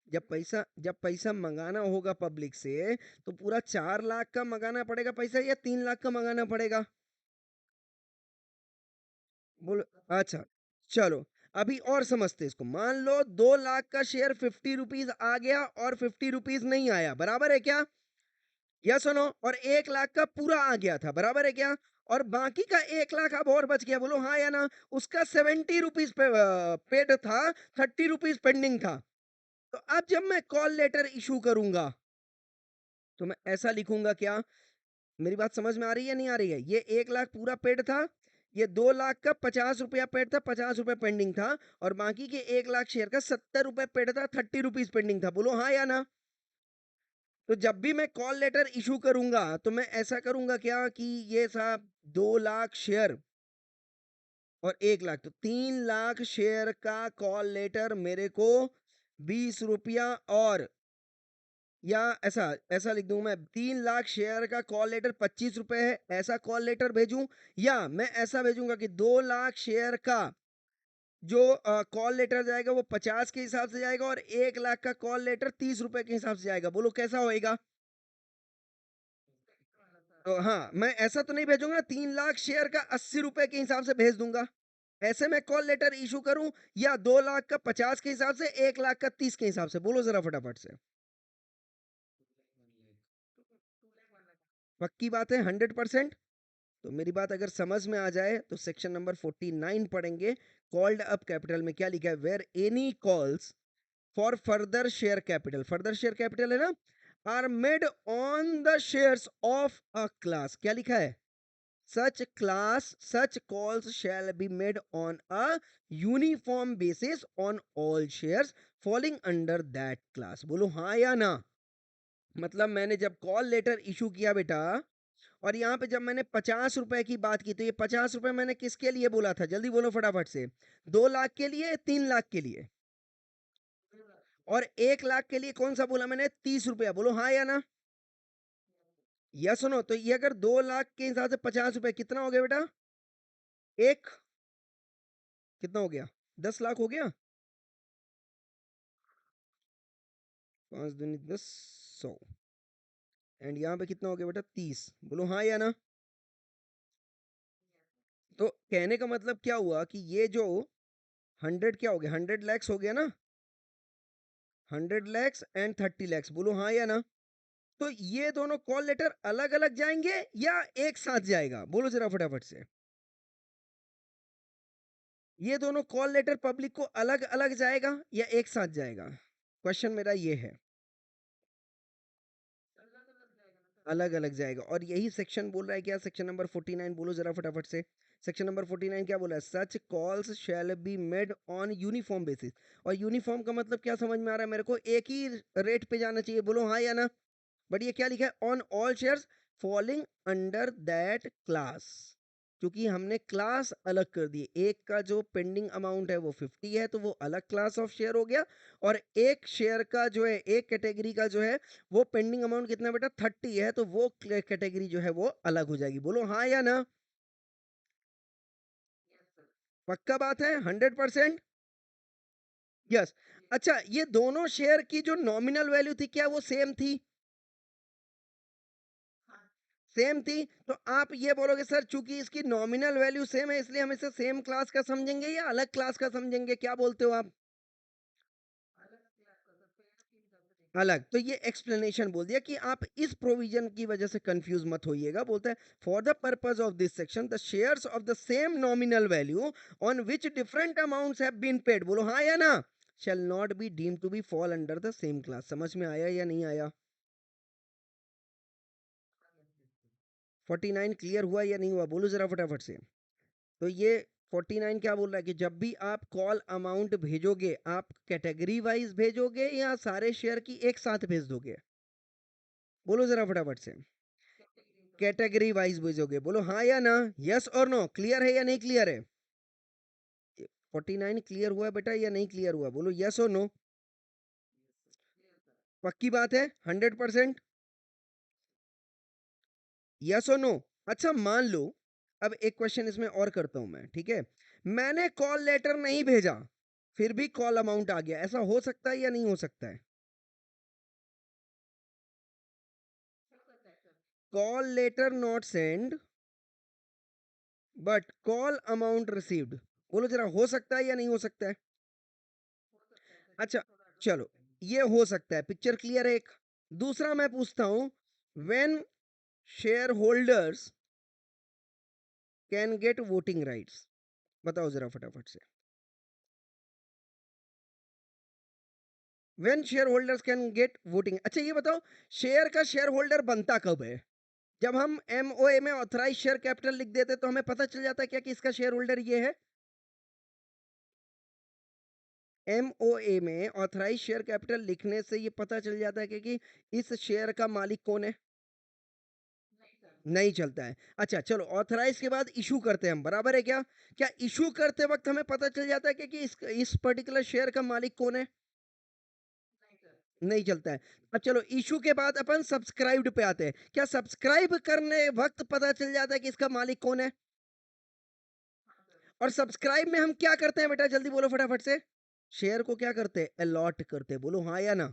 जब पैसा मंगाना होगा पब्लिक से तो पूरा 4 लाख का मंगाना पड़ेगा पैसा या 3 लाख का मंगाना पड़ेगा? बोलो। अच्छा, चलो अभी और समझते इसको। मान लो 2 लाख का शेयर 50 रुपीज आ गया और 50 रुपीज नहीं आया, बराबर है क्या? या सुनो, और 1 लाख का पूरा आ गया था, बराबर है क्या? और बाकी का 1 लाख अब और बच गया, बोलो हाँ या ना? उसका 70 रुपीज पे पेड था, 30 रुपीज पेंडिंग था। तो अब जब मैं कॉल लेटर इशू करूंगा तो मैं ऐसा लिखूंगा क्या? मेरी बात समझ में आ रही है नहीं आ रही है? ये 1 लाख पूरा पेड था, ये 2 लाख का 50 रुपया पेड था, 50 रुपया पेंडिंग था, और बाकी के 1 लाख शेयर का 70 रुपए पेड था, 30 रुपीज पेंडिंग था, बोलो हाँ या ना? तो जब भी मैं कॉल लेटर इशू करूंगा तो मैं ऐसा करूंगा क्या कि ये साहब 2 लाख शेयर और 1 लाख, तो 3 लाख शेयर का कॉल लेटर मेरे को 20 रुपया, और या ऐसा ऐसा लिख दूं मैं, 3 लाख शेयर का कॉल लेटर 25 रुपए है, ऐसा कॉल लेटर भेजूं? या मैं ऐसा भेजूंगा कि 2 लाख शेयर का जो कॉल लेटर जाएगा वो 50 के हिसाब से जाएगा और 1 लाख का कॉल लेटर 30 रुपए के हिसाब से जाएगा, बोलो कैसा होएगा? तो हाँ, मैं ऐसा तो नहीं भेजूंगा 3 लाख शेयर का 80 रुपए के हिसाब से भेज दूंगा। ऐसे में कॉल लेटर इशू करूं या 2 लाख का 50 के हिसाब से, 1 लाख का 30 के हिसाब से, बोलो जरा फटाफट से। पक्की बात है 100%? तो मेरी बात अगर समझ में आ जाए तो सेक्शन नंबर 49 पढ़ेंगे। कॉल्ड अप कैपिटल में क्या लिखा है? Where any calls for further share capital है ना, are made on the shares of a class, क्या लिखा है? such calls shall be made on a uniform basis on all shares falling under that class, बोलो हाँ या ना? मतलब मैंने जब कॉल लेटर इशू किया बेटा, और यहाँ पे जब मैंने 50 रुपए की बात की, तो ये 50 रुपए मैंने किसके लिए बोला था? जल्दी बोलो फटाफट से। 2 लाख के लिए, 3 लाख के लिए? और 1 लाख के लिए कौन सा बोला मैंने? 30 रुपया, बोलो हाँ या ना? या सुनो, तो ये अगर 2 लाख के हिसाब से 50 रुपए कितना हो गया बेटा? एक, कितना हो गया? 10 लाख हो गया। 5 दूनी 10, 100। एंड यहाँ पे कितना हो गया बेटा? 30, बोलो हाँ या ना? तो कहने का मतलब क्या हुआ कि ये जो 100 क्या हो गया? 100 लैक्स हो गया ना? 100 लैक्स एंड 30 लैक्स, बोलो हाँ या ना? तो ये दोनों कॉल लेटर अलग अलग जाएंगे या एक साथ जाएगा? बोलो जरा फटाफट से। ये दोनों कॉल लेटर पब्लिक को अलग अलग जाएगा या एक साथ जाएगा? क्वेश्चन मेरा ये है। अलग अलग जाएगा, और यही सेक्शन बोल रहा है क्या? सेक्शन नंबर 49 बोलो जरा फटाफट से। सेक्शन नंबर 49 क्या बोला है? Such calls shall be made on uniform basis. और यूनिफॉर्म का मतलब क्या समझ में आ रहा है मेरे को? एक ही रेट पे जाना चाहिए, बोलो हाँ या ना? बट ये क्या लिखा है? On all shares falling under that class, क्योंकि हमने क्लास अलग कर दी। एक का जो पेंडिंग अमाउंट है वो 50 है, तो वो अलग क्लास ऑफ शेयर हो गया, और एक शेयर का जो है, एक कैटेगरी का जो है, वो पेंडिंग अमाउंट कितना बेटा? 30 है, तो वो कैटेगरी जो है वो अलग हो जाएगी, बोलो हाँ या ना? पक्का बात है 100%? यस। अच्छा, ये दोनों शेयर की जो नॉमिनल वैल्यू थी, क्या वो सेम थी? सेम थी। तो आप ये बोलोगे सर चूंकि इसकी नॉमिनल वैल्यू सेम है इसलिए हम इसे सेम क्लास का समझेंगे या अलग क्लास का समझेंगे, क्या बोलते हो आप? अलग। तो ये एक्सप्लेनेशन बोल दिया कि आप इस प्रोविजन की वजह से कंफ्यूज मत होइएगा। बोलता है for the purpose of this section the shares of the same nominal value on which different amounts have been paid, बोलो हाँ या ना? Shall not be deemed to be fall under the same class. समझ में आया या नहीं आया? 49 क्लियर हुआ या नहीं हुआ? बोलो जरा फटाफट से। तो ये 49 क्या बोल रहा है कि जब भी आप कॉल अमाउंट भेजोगे, आप कैटेगरी वाइज भेजोगे या सारे शेयर की एक साथ भेज दोगे? बोलो जरा फटाफट से। कैटेगरी वाइज भेजोगे, बोलो हाँ या ना? यस और नो? क्लियर है या नहीं क्लियर है? 49 क्लियर हुआ बेटा या नहीं क्लियर हुआ? बोलो यस और नो। पक्की बात है 100%? यस और नो? अच्छा मान लो, अब एक क्वेश्चन इसमें और करता हूं मैं, ठीक है? मैंने कॉल लेटर नहीं भेजा, फिर भी कॉल अमाउंट आ गया, ऐसा हो सकता है या नहीं हो सकता है? Call letter not send but call amount received. बोलो जरा, हो सकता है या नहीं हो सकता है? अच्छा, चलो, ये हो सकता है, पिक्चर क्लियर है एक। दूसरा मैं पूछता हूं, when share holders can get voting rights. बताओ जरा फटाफट से। When share holders can get voting, अच्छा ये बताओ, शेयर का शेयर होल्डर बनता कब है? जब हम एमओए में ऑथराइज शेयर कैपिटल लिख देते तो हमें पता चल जाता है क्या कि इसका शेयर होल्डर ये है? एमओए में ऑथराइज शेयर कैपिटल लिखने से ये पता चल जाता है कि इस शेयर का मालिक कौन है? नहीं चलता है। अच्छा चलो, ऑथराइज के बाद इशू करते हैं हम, बराबर है क्या? क्या इशू करते वक्त हमें पता चल जाता है कि इस पर्टिकुलर शेयर का मालिक कौन है? नहीं चलता है। अब चलो, इशू के बाद अपन सब्सक्राइब्ड पे आते हैं। क्या सब्सक्राइब करने वक्त पता चल जाता है कि इसका मालिक कौन है? और सब्सक्राइब में हम क्या करते हैं बेटा, जल्दी बोलो फटाफट से। शेयर को क्या करते हैं? अलॉट करते हैं। बोलो हाँ या ना।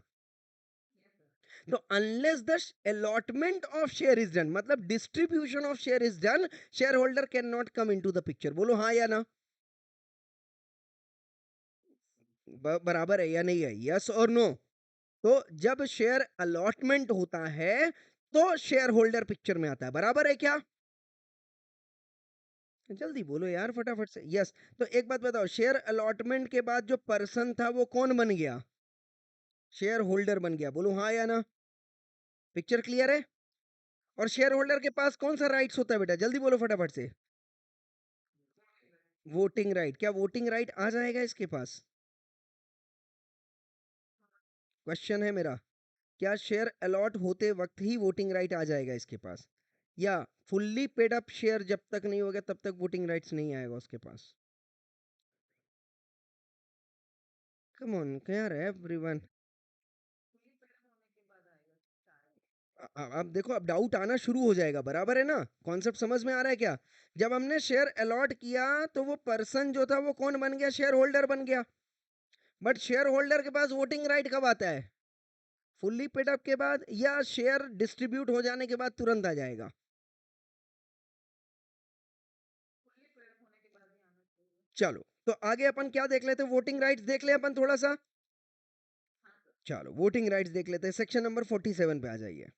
तो unless the allotment of share is done, मतलब distribution of share is done, share holder can not come into the picture. बोलो हाँ या ना। बराबर है या नहीं है? यस और नो? तो जब शेयर अलॉटमेंट होता है तो शेयर होल्डर पिक्चर में आता है, बराबर है क्या? जल्दी बोलो यार फटाफट से। यस। तो एक बात बताओ, शेयर अलॉटमेंट के बाद जो पर्सन था वो कौन बन गया? शेयर होल्डर बन गया। बोलो हाँ या ना। पिक्चर क्लियर है? और शेयर होल्डर के पास कौन सा राइट्स होता है बेटा, जल्दी बोलो फटाफट से। Voting right. क्या वोटिंग राइट आ जाएगा इसके पास? क्वेश्चन है मेरा, क्या शेयर अलॉट होते वक्त ही वोटिंग राइट आ जाएगा इसके पास, या फुल्ली पेड अप शेयर जब तक नहीं होगा तब तक वोटिंग राइट्स नहीं आएगा उसके पास? कम ऑन यार एवरीवन। अब देखो, अब डाउट आना शुरू हो जाएगा, बराबर है ना? कॉन्सेप्ट समझ में आ रहा है क्या? जब हमने शेयर अलॉट किया तो वो पर्सन जो था वो कौन बन गया? शेयर होल्डर बन गया। बट शेयर होल्डर के पास वोटिंग राइट कब आता है? फुल्ली पेड अप के बाद, या शेयर डिस्ट्रीब्यूट हो जाने के बाद तुरंत आ जाएगा? चलो, तो आगे अपन क्या देख लेते हैं, वोटिंग राइट्स देख ले अपन थोड़ा सा। चलो वोटिंग राइट्स देख लेते हैं, सेक्शन नंबर 47 पे आ जाइए।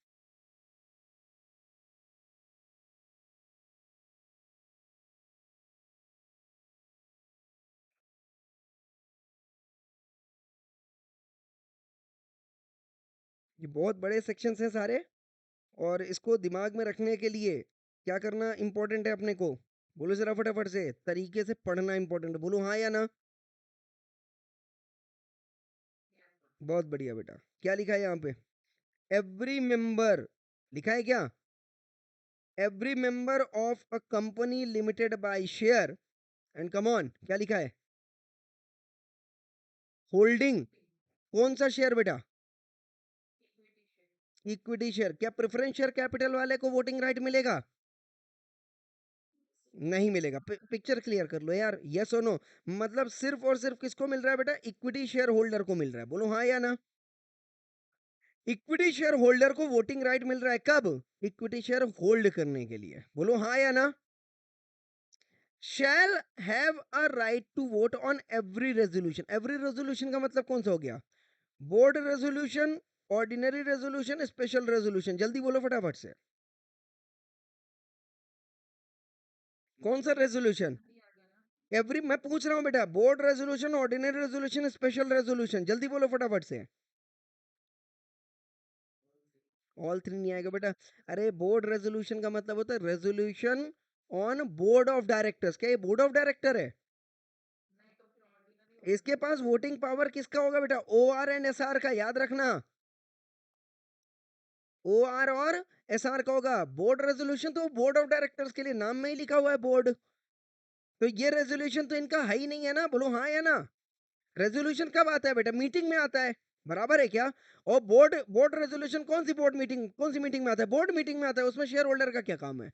ये बहुत बड़े सेक्शंस हैं सारे, और इसको दिमाग में रखने के लिए क्या करना इंपॉर्टेंट है अपने को? बोलो जरा फटाफट से, तरीके से पढ़ना इंपॉर्टेंट है। बोलो हाँ या ना। बहुत बढ़िया बेटा। क्या लिखा है यहाँ पे? एवरी मेंबर, लिखा है क्या? Every member of a company limited by share, and come on, क्या लिखा है? होल्डिंग। कौन सा शेयर बेटा? Equity share. क्या प्रेफरेंस शेयर कैपिटल वाले को वोटिंग राइट मिलेगा? नहीं मिलेगा। पिक्चर क्लियर कर लो यार, यस और नो। मतलब सिर्फ और सिर्फ किसको मिल रहा है बेटा? इक्विटी शेयर होल्डर को मिल रहा है। बोलो हाँ या ना। इक्विटी शेयर होल्डर को वोटिंग राइट मिल रहा है कब? इक्विटी शेयर होल्ड करने के लिए। बोलो हाँ या ना। Shall have a right to vote on every resolution. Every resolution का मतलब कौन सा हो गया? Board resolution, ordinary resolution, special resolution. जल्दी बोलो फटाफट से। कौन सा रेजोल्यूशन? एवरी, मैं पूछ रहा हूँ बेटा, board resolution, ordinary resolution, special resolution. जल्दी बोलो फटाफट से। ऑल थ्री नहीं आएगा बेटा। अरे बोर्ड रेजोल्यूशन का मतलब होता है resolution on board of directors. क्या ये बोर्ड ऑफ डायरेक्टर है? इसके पास वोटिंग पावर किसका होगा बेटा? O R and S R का, याद रखना। ओ आर और एस आर का होगा। बोर्ड रेजोल्यूशन तो बोर्ड ऑफ डायरेक्टर्स के लिए नाम में ही लिखा हुआ है बोर्ड। तो ये रेजोल्यूशन तो इनका है ही नहीं है ना। बोलो हाँ या ना। रेजोल्यूशन कब आता है बेटा? मीटिंग में आता है, बराबर है क्या? और बोर्ड बोर्ड रेजोल्यूशन कौन सी बोर्ड मीटिंग, कौन सी मीटिंग में आता है? बोर्ड मीटिंग में आता है। उसमें शेयर होल्डर का क्या काम है?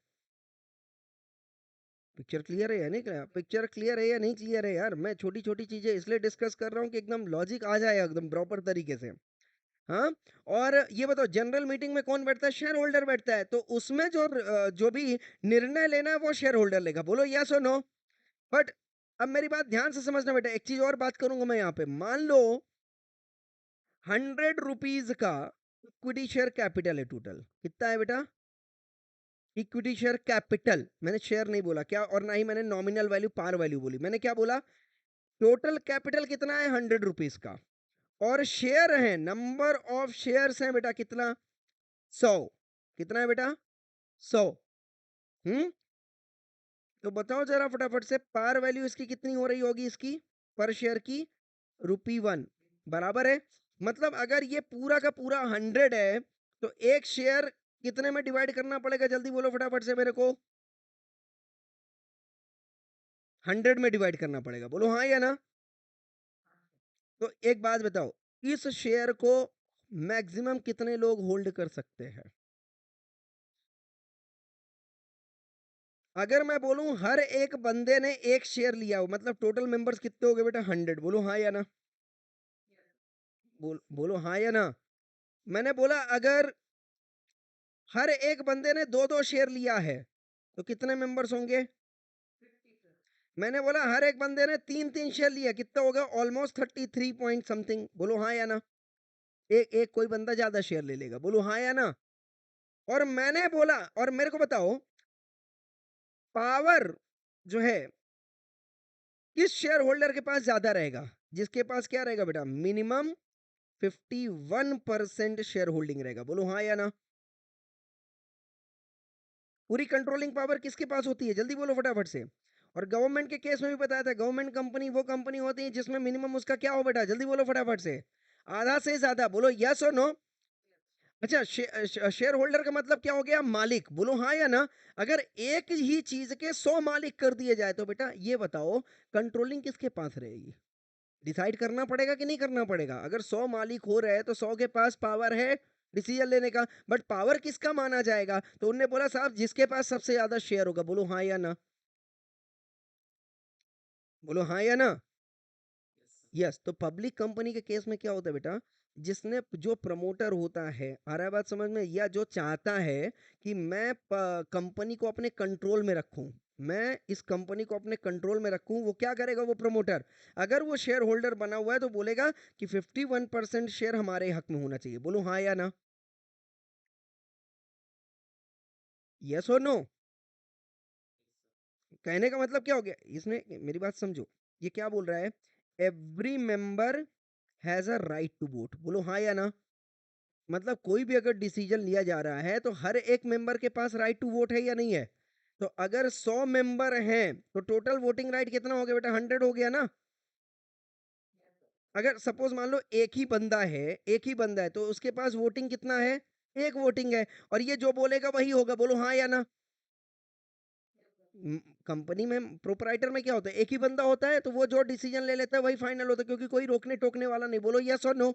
पिक्चर क्लियर है या नहीं क्लियर? पिक्चर क्लियर है या नहीं क्लियर है यार? मैं छोटी छोटी चीजें इसलिए डिस्कस कर रहा हूँ कि एकदम लॉजिक आ जाए एकदम प्रॉपर तरीके से। हाँ, और ये बताओ जनरल मीटिंग में कौन बैठता है? शेयर होल्डर बैठता है, तो उसमें जो भी निर्णय लेना है वो शेयर होल्डर लेगा। बोलो यस और नो। बट अब मेरी बात ध्यान से समझना बेटा, एक चीज और बात करूंगा मैं यहाँ पे। मान लो 100 रुपीज का इक्विटी शेयर कैपिटल है, टोटल कितना है बेटा? इक्विटी शेयर कैपिटल, मैंने शेयर नहीं बोला क्या, और ना ही मैंने नॉमिनल वैल्यू पार वैल्यू बोली। मैंने क्या बोला? टोटल कैपिटल कितना है? 100 रुपीज का। और शेयर है, नंबर ऑफ शेयर्स है बेटा कितना? 100। कितना है बेटा? 100। हम्म। तो बताओ जरा फटाफट से, पार वैल्यू इसकी कितनी हो रही होगी, इसकी पर शेयर की? ₹1 बराबर है। मतलब अगर ये पूरा का पूरा 100 है, तो एक शेयर कितने में डिवाइड करना पड़ेगा? जल्दी बोलो फटाफट से मेरे को। 100 में डिवाइड करना पड़ेगा, बोलो हाँ या ना। तो एक बात बताओ, इस शेयर को मैक्सिमम कितने लोग होल्ड कर सकते हैं? अगर मैं बोलूं हर एक बंदे ने एक शेयर लिया हो, मतलब टोटल मेंबर्स कितने हो गए बेटा? 100। बोलो हाँ या ना। बोलो हाँ या ना। मैंने बोला अगर हर एक बंदे ने दो दो शेयर लिया है, तो कितने मेंबर्स होंगे? मैंने बोला हर एक बंदे ने तीन तीन शेयर लिया, कितना होगा? Almost 33 point something. बोलो हाँ या ना। एक एक कोई बंदा ज्यादा शेयर ले लेगा, बोलो हाँ या ना। और मैंने बोला, और मेरे को बताओ पावर जो है किस शेयर होल्डर के पास ज्यादा रहेगा? जिसके पास क्या रहेगा बेटा? मिनिमम 51% शेयर होल्डिंग रहेगा, बोलो हाँ या ना। पूरी कंट्रोलिंग पावर किसके पास होती है? जल्दी बोलो फटाफट से। और गवर्नमेंट के केस में भी बताया था, गवर्नमेंट कंपनी वो कंपनी होती है जिसमें मिनिमम उसका क्या हो बेटा? जल्दी बोलो फटाफट से। आधा से ज्यादा, बोलो यस और नो। अच्छा, शेयर होल्डर का मतलब क्या हो गया? मालिक, बोलो हाँ या ना। अगर एक ही चीज के 100 मालिक कर दिए जाए, तो बेटा ये बताओ कंट्रोलिंग किसके पास रहेगी? डिसाइड करना पड़ेगा कि नहीं करना पड़ेगा? अगर 100 मालिक हो रहे हैं तो 100 के पास पावर है डिसीजन लेने का, बट पावर किसका माना जाएगा? तो उनने बोला साहब जिसके पास सबसे ज्यादा शेयर होगा, बोलो हाँ या ना। बोलो हाँ या ना। यस। तो पब्लिक कंपनी के केस में क्या होता है बेटा? जिसने जो प्रमोटर होता है, आ रहा है बात समझ में, या जो चाहता है कि मैं कंपनी को अपने कंट्रोल में रखूं, मैं इस कंपनी को अपने कंट्रोल में रखूं, वो क्या करेगा? वो प्रमोटर, अगर वो शेयर होल्डर बना हुआ है तो बोलेगा कि 51% शेयर हमारे हक में होना चाहिए। बोलो हाँ या ना। यस और नो। कहने का मतलब क्या हो गया इसने? मेरी बात समझो, ये क्या बोल रहा है? Every member has a right to vote. बोलो हाँ या ना। मतलब कोई भी अगर डिसीजन लिया जा रहा है तो हर एक मेंबर के पास राइट टू वोट है या नहीं है? तो अगर 100 मेंबर हैं तो टोटल वोटिंग राइट कितना हो गया बेटा? 100 हो गया ना। अगर सपोज मान लो एक ही बंदा है तो उसके पास वोटिंग कितना है? एक वोटिंग है, और ये जो बोलेगा वही होगा। बोलो हाँ या ना। कंपनी में प्रोपराइटर में क्या होता है? एक ही बंदा होता है, तो वो जो डिसीजन ले लेता है वही फाइनल होता है, क्योंकि कोई रोकने टोकने वाला नहीं। बोलो यस और नो।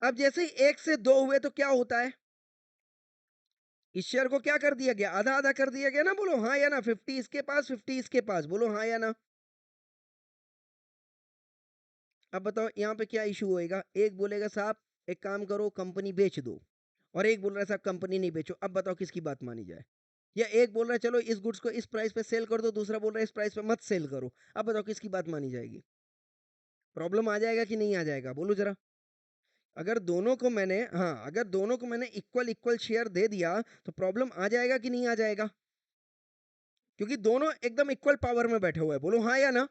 अब जैसे ही एक से दो हुए तो क्या होता है? इस शेयर को क्या कर दिया गया? आधा आधा कर दिया गया ना। बोलो हाँ या ना। 50 इसके पास, 50 इसके पास। बोलो हाँ या ना। अब बताओ यहाँ पे क्या इशू होएगा? एक बोलेगा साहब एक काम करो कंपनी बेच दो, और एक बोल रहा है साहब कंपनी नहीं बेचो। अब बताओ किसकी बात मानी जाए? या एक बोल रहा है चलो इस गुड्स को इस प्राइस पे सेल कर दो, दूसरा बोल रहा है इस प्राइस पे मत सेल करो। अब बताओ किसकी बात मानी जाएगी? प्रॉब्लम आ जाएगा कि नहीं आ जाएगा? बोलो जरा। अगर दोनों को मैंने इक्वल इक्वल शेयर दे दिया तो प्रॉब्लम आ जाएगा कि नहीं आ जाएगा? क्योंकि दोनों एकदम इक्वल पावर में बैठे हुए हैं। बोलो हाँ या ना।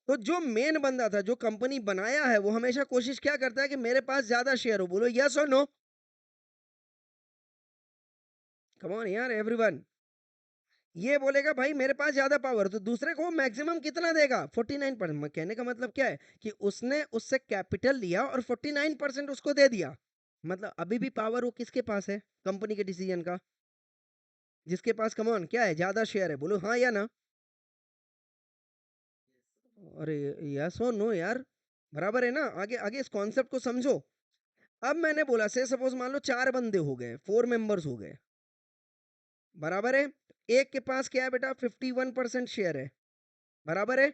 तो जो मेन बंदा था, जो कंपनी बनाया है, वो हमेशा कोशिश क्या करता है कि मेरे पास ज्यादा शेयर हो। बोलो यस और नो। कम ऑन यार एवरीवन। ये बोलेगा भाई मेरे पास ज्यादा पावर, तो दूसरे को मैक्सिमम कितना देगा? 49%। कहने का मतलब क्या है कि उसने उससे कैपिटल लिया और 49% उसको दे दिया। मतलब अभी भी पावर वो किसके पास है? कंपनी के डिसीजन का। जिसके पास कम ऑन क्या है? ज्यादा शेयर है। बोलो हाँ या ना। अरे यस और नो यार, बराबर है ना। आगे आगे इस कॉन्सेप्ट को समझो। अब मैंने बोला से सपोज मान लो चार बंदे हो गए, 4 मेंबर्स हो गए, बराबर है। एक के पास क्या है बेटा? 51% शेयर है, बराबर है।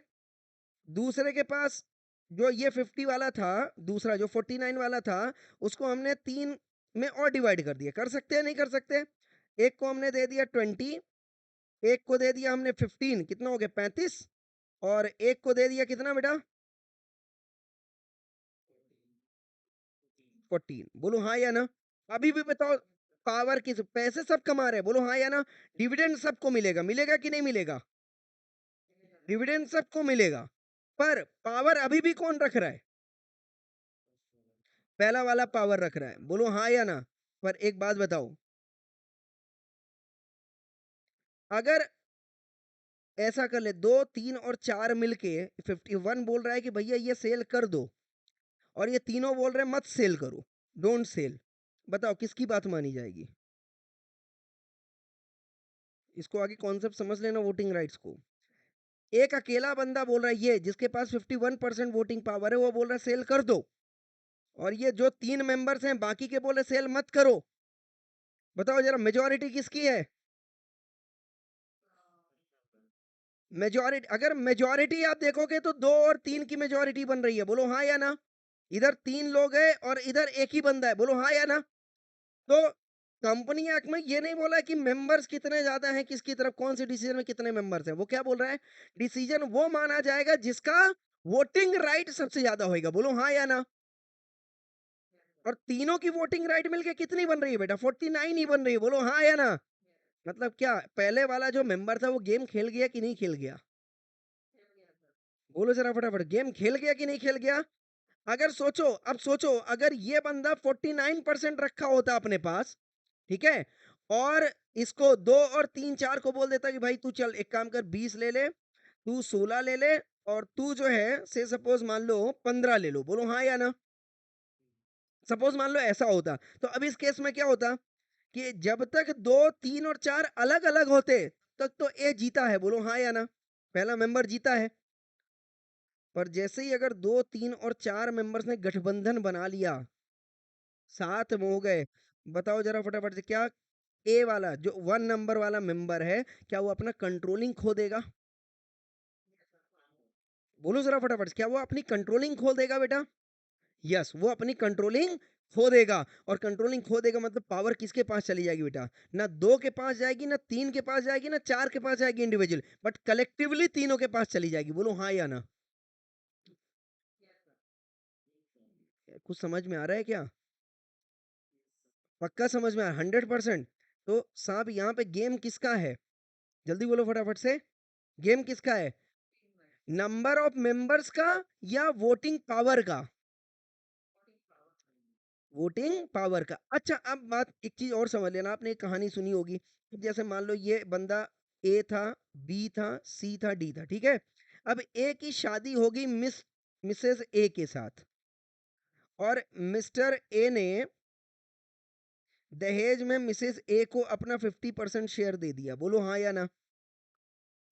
दूसरे के पास जो ये 50 वाला था, दूसरा जो 49 वाला था, उसको हमने 3 में और डिवाइड कर दिया। कर सकते हैं नहीं कर सकते? एक को हमने दे दिया 20, एक को दे दिया हमने 15, कितना हो गया 35, और एक को दे दिया कितना बेटा 14। बोलो हाँ या ना? अभी भी बताओ, पावर किस, पैसे सब कमा रहे हैं, बोलो हाँ या ना? डिविडेंड सबको मिलेगा, मिलेगा कि नहीं मिलेगा? डिविडेंड सबको मिलेगा, पर पावर अभी भी कौन रख रहा है? पहला वाला पावर रख रहा है, बोलो हाँ या ना? पर एक बात बताओ, अगर ऐसा कर ले, 2, 3 और 4 मिलके 51 बोल रहा है कि भैया ये सेल कर दो, और ये तीनों बोल रहे हैं मत सेल करो, डोंट सेल, बताओ किसकी बात मानी जाएगी? इसको आगे कॉन्सेप्ट समझ लेना वोटिंग राइट्स को। एक अकेला बंदा बोल रहा है, ये जिसके पास 51% वोटिंग पावर है वो बोल रहा है सेल कर दो, और ये जो 3 मेंबर्स हैं बाकी के बोले सेल मत करो। बताओ जरा मेजोरिटी किसकी है? मेजोरिटी, अगर मेजोरिटी आप देखोगे तो 2 और 3 की मेजोरिटी बन रही है, बोलो हाँ या ना? इधर 3 लोग हैं और इधर एक ही बंदा है, बोलो हाँ या ना? तो कंपनी एक्ट में ये नहीं बोला कि मेंबर्स कितने ज्यादा हैं किसकी तरफ, कौन से डिसीजन में कितने मेंबर्स हैं, वो क्या बोल रहा है, डिसीजन वो माना जाएगा जिसका वोटिंग राइट सबसे ज्यादा होगा, बोलो हाँ या ना? और तीनों की वोटिंग राइट मिलके कितनी बन रही है बेटा, 49 ही बन रही है, बोलो हाँ या ना? मतलब क्या पहले वाला जो मेंबर था वो गेम खेल गया कि नहीं खेल गया? बोलो जरा फटाफट, गेम खेल गया कि नहीं खेल गया? अगर सोचो, अब सोचो, अगर ये बंदा 49% रखा होता अपने पास, ठीक है, और इसको 2 और 3 4 को बोल देता कि भाई तू चल एक काम कर, 20 ले ले, तू 16 ले ले, और तू जो है से सपोज मान लो 15 ले लो, बोलो हाँ या ना? सपोज मान लो ऐसा होता, तो अब इस केस में क्या होता कि जब तक 2, 3 और 4 अलग अलग होते तक तो ए जीता है, बोलो हाँ या ना? पहला मेंबर जीता है। पर जैसे ही अगर 2, 3 और 4 मेंबर्स ने गठबंधन बना लिया, साथ में हो गए, बताओ जरा फटाफट से, क्या ए वाला जो 1 नंबर वाला मेंबर है, क्या वो अपना कंट्रोलिंग खो देगा? बोलो जरा फटाफट से, क्या वो अपनी कंट्रोलिंग खो देगा बेटा? यस, वो अपनी कंट्रोलिंग खो देगा, और कंट्रोलिंग खो देगा मतलब पावर किसके पास चली जाएगी बेटा? ना 2 के पास जाएगी, ना 3 के पास जाएगी, ना 4 के पास जाएगी इंडिविजुअल, बट कलेक्टिवली तीनों के पास चली जाएगी, बोलो हाँ या ना? कुछ समझ में आ रहा है क्या? पक्का समझ में आ रहा, 100%? तो साहब यहाँ पे गेम किसका है? जल्दी बोलो फटाफट से, गेम किसका है? नंबर ऑफ मेंबर्स का या वोटिंग पावर का? वोटिंग पावर का। अच्छा, अब बात एक चीज और समझ लेना, आपने एक कहानी सुनी होगी, जैसे मान लो ये बंदा ए था, बी था, सी था, डी था, ठीक है, अब ए की शादी होगी मिसेस ए के साथ, और मिस्टर ए ने दहेज में मिसेस ए को अपना 50% शेयर दे दिया, बोलो हाँ या ना?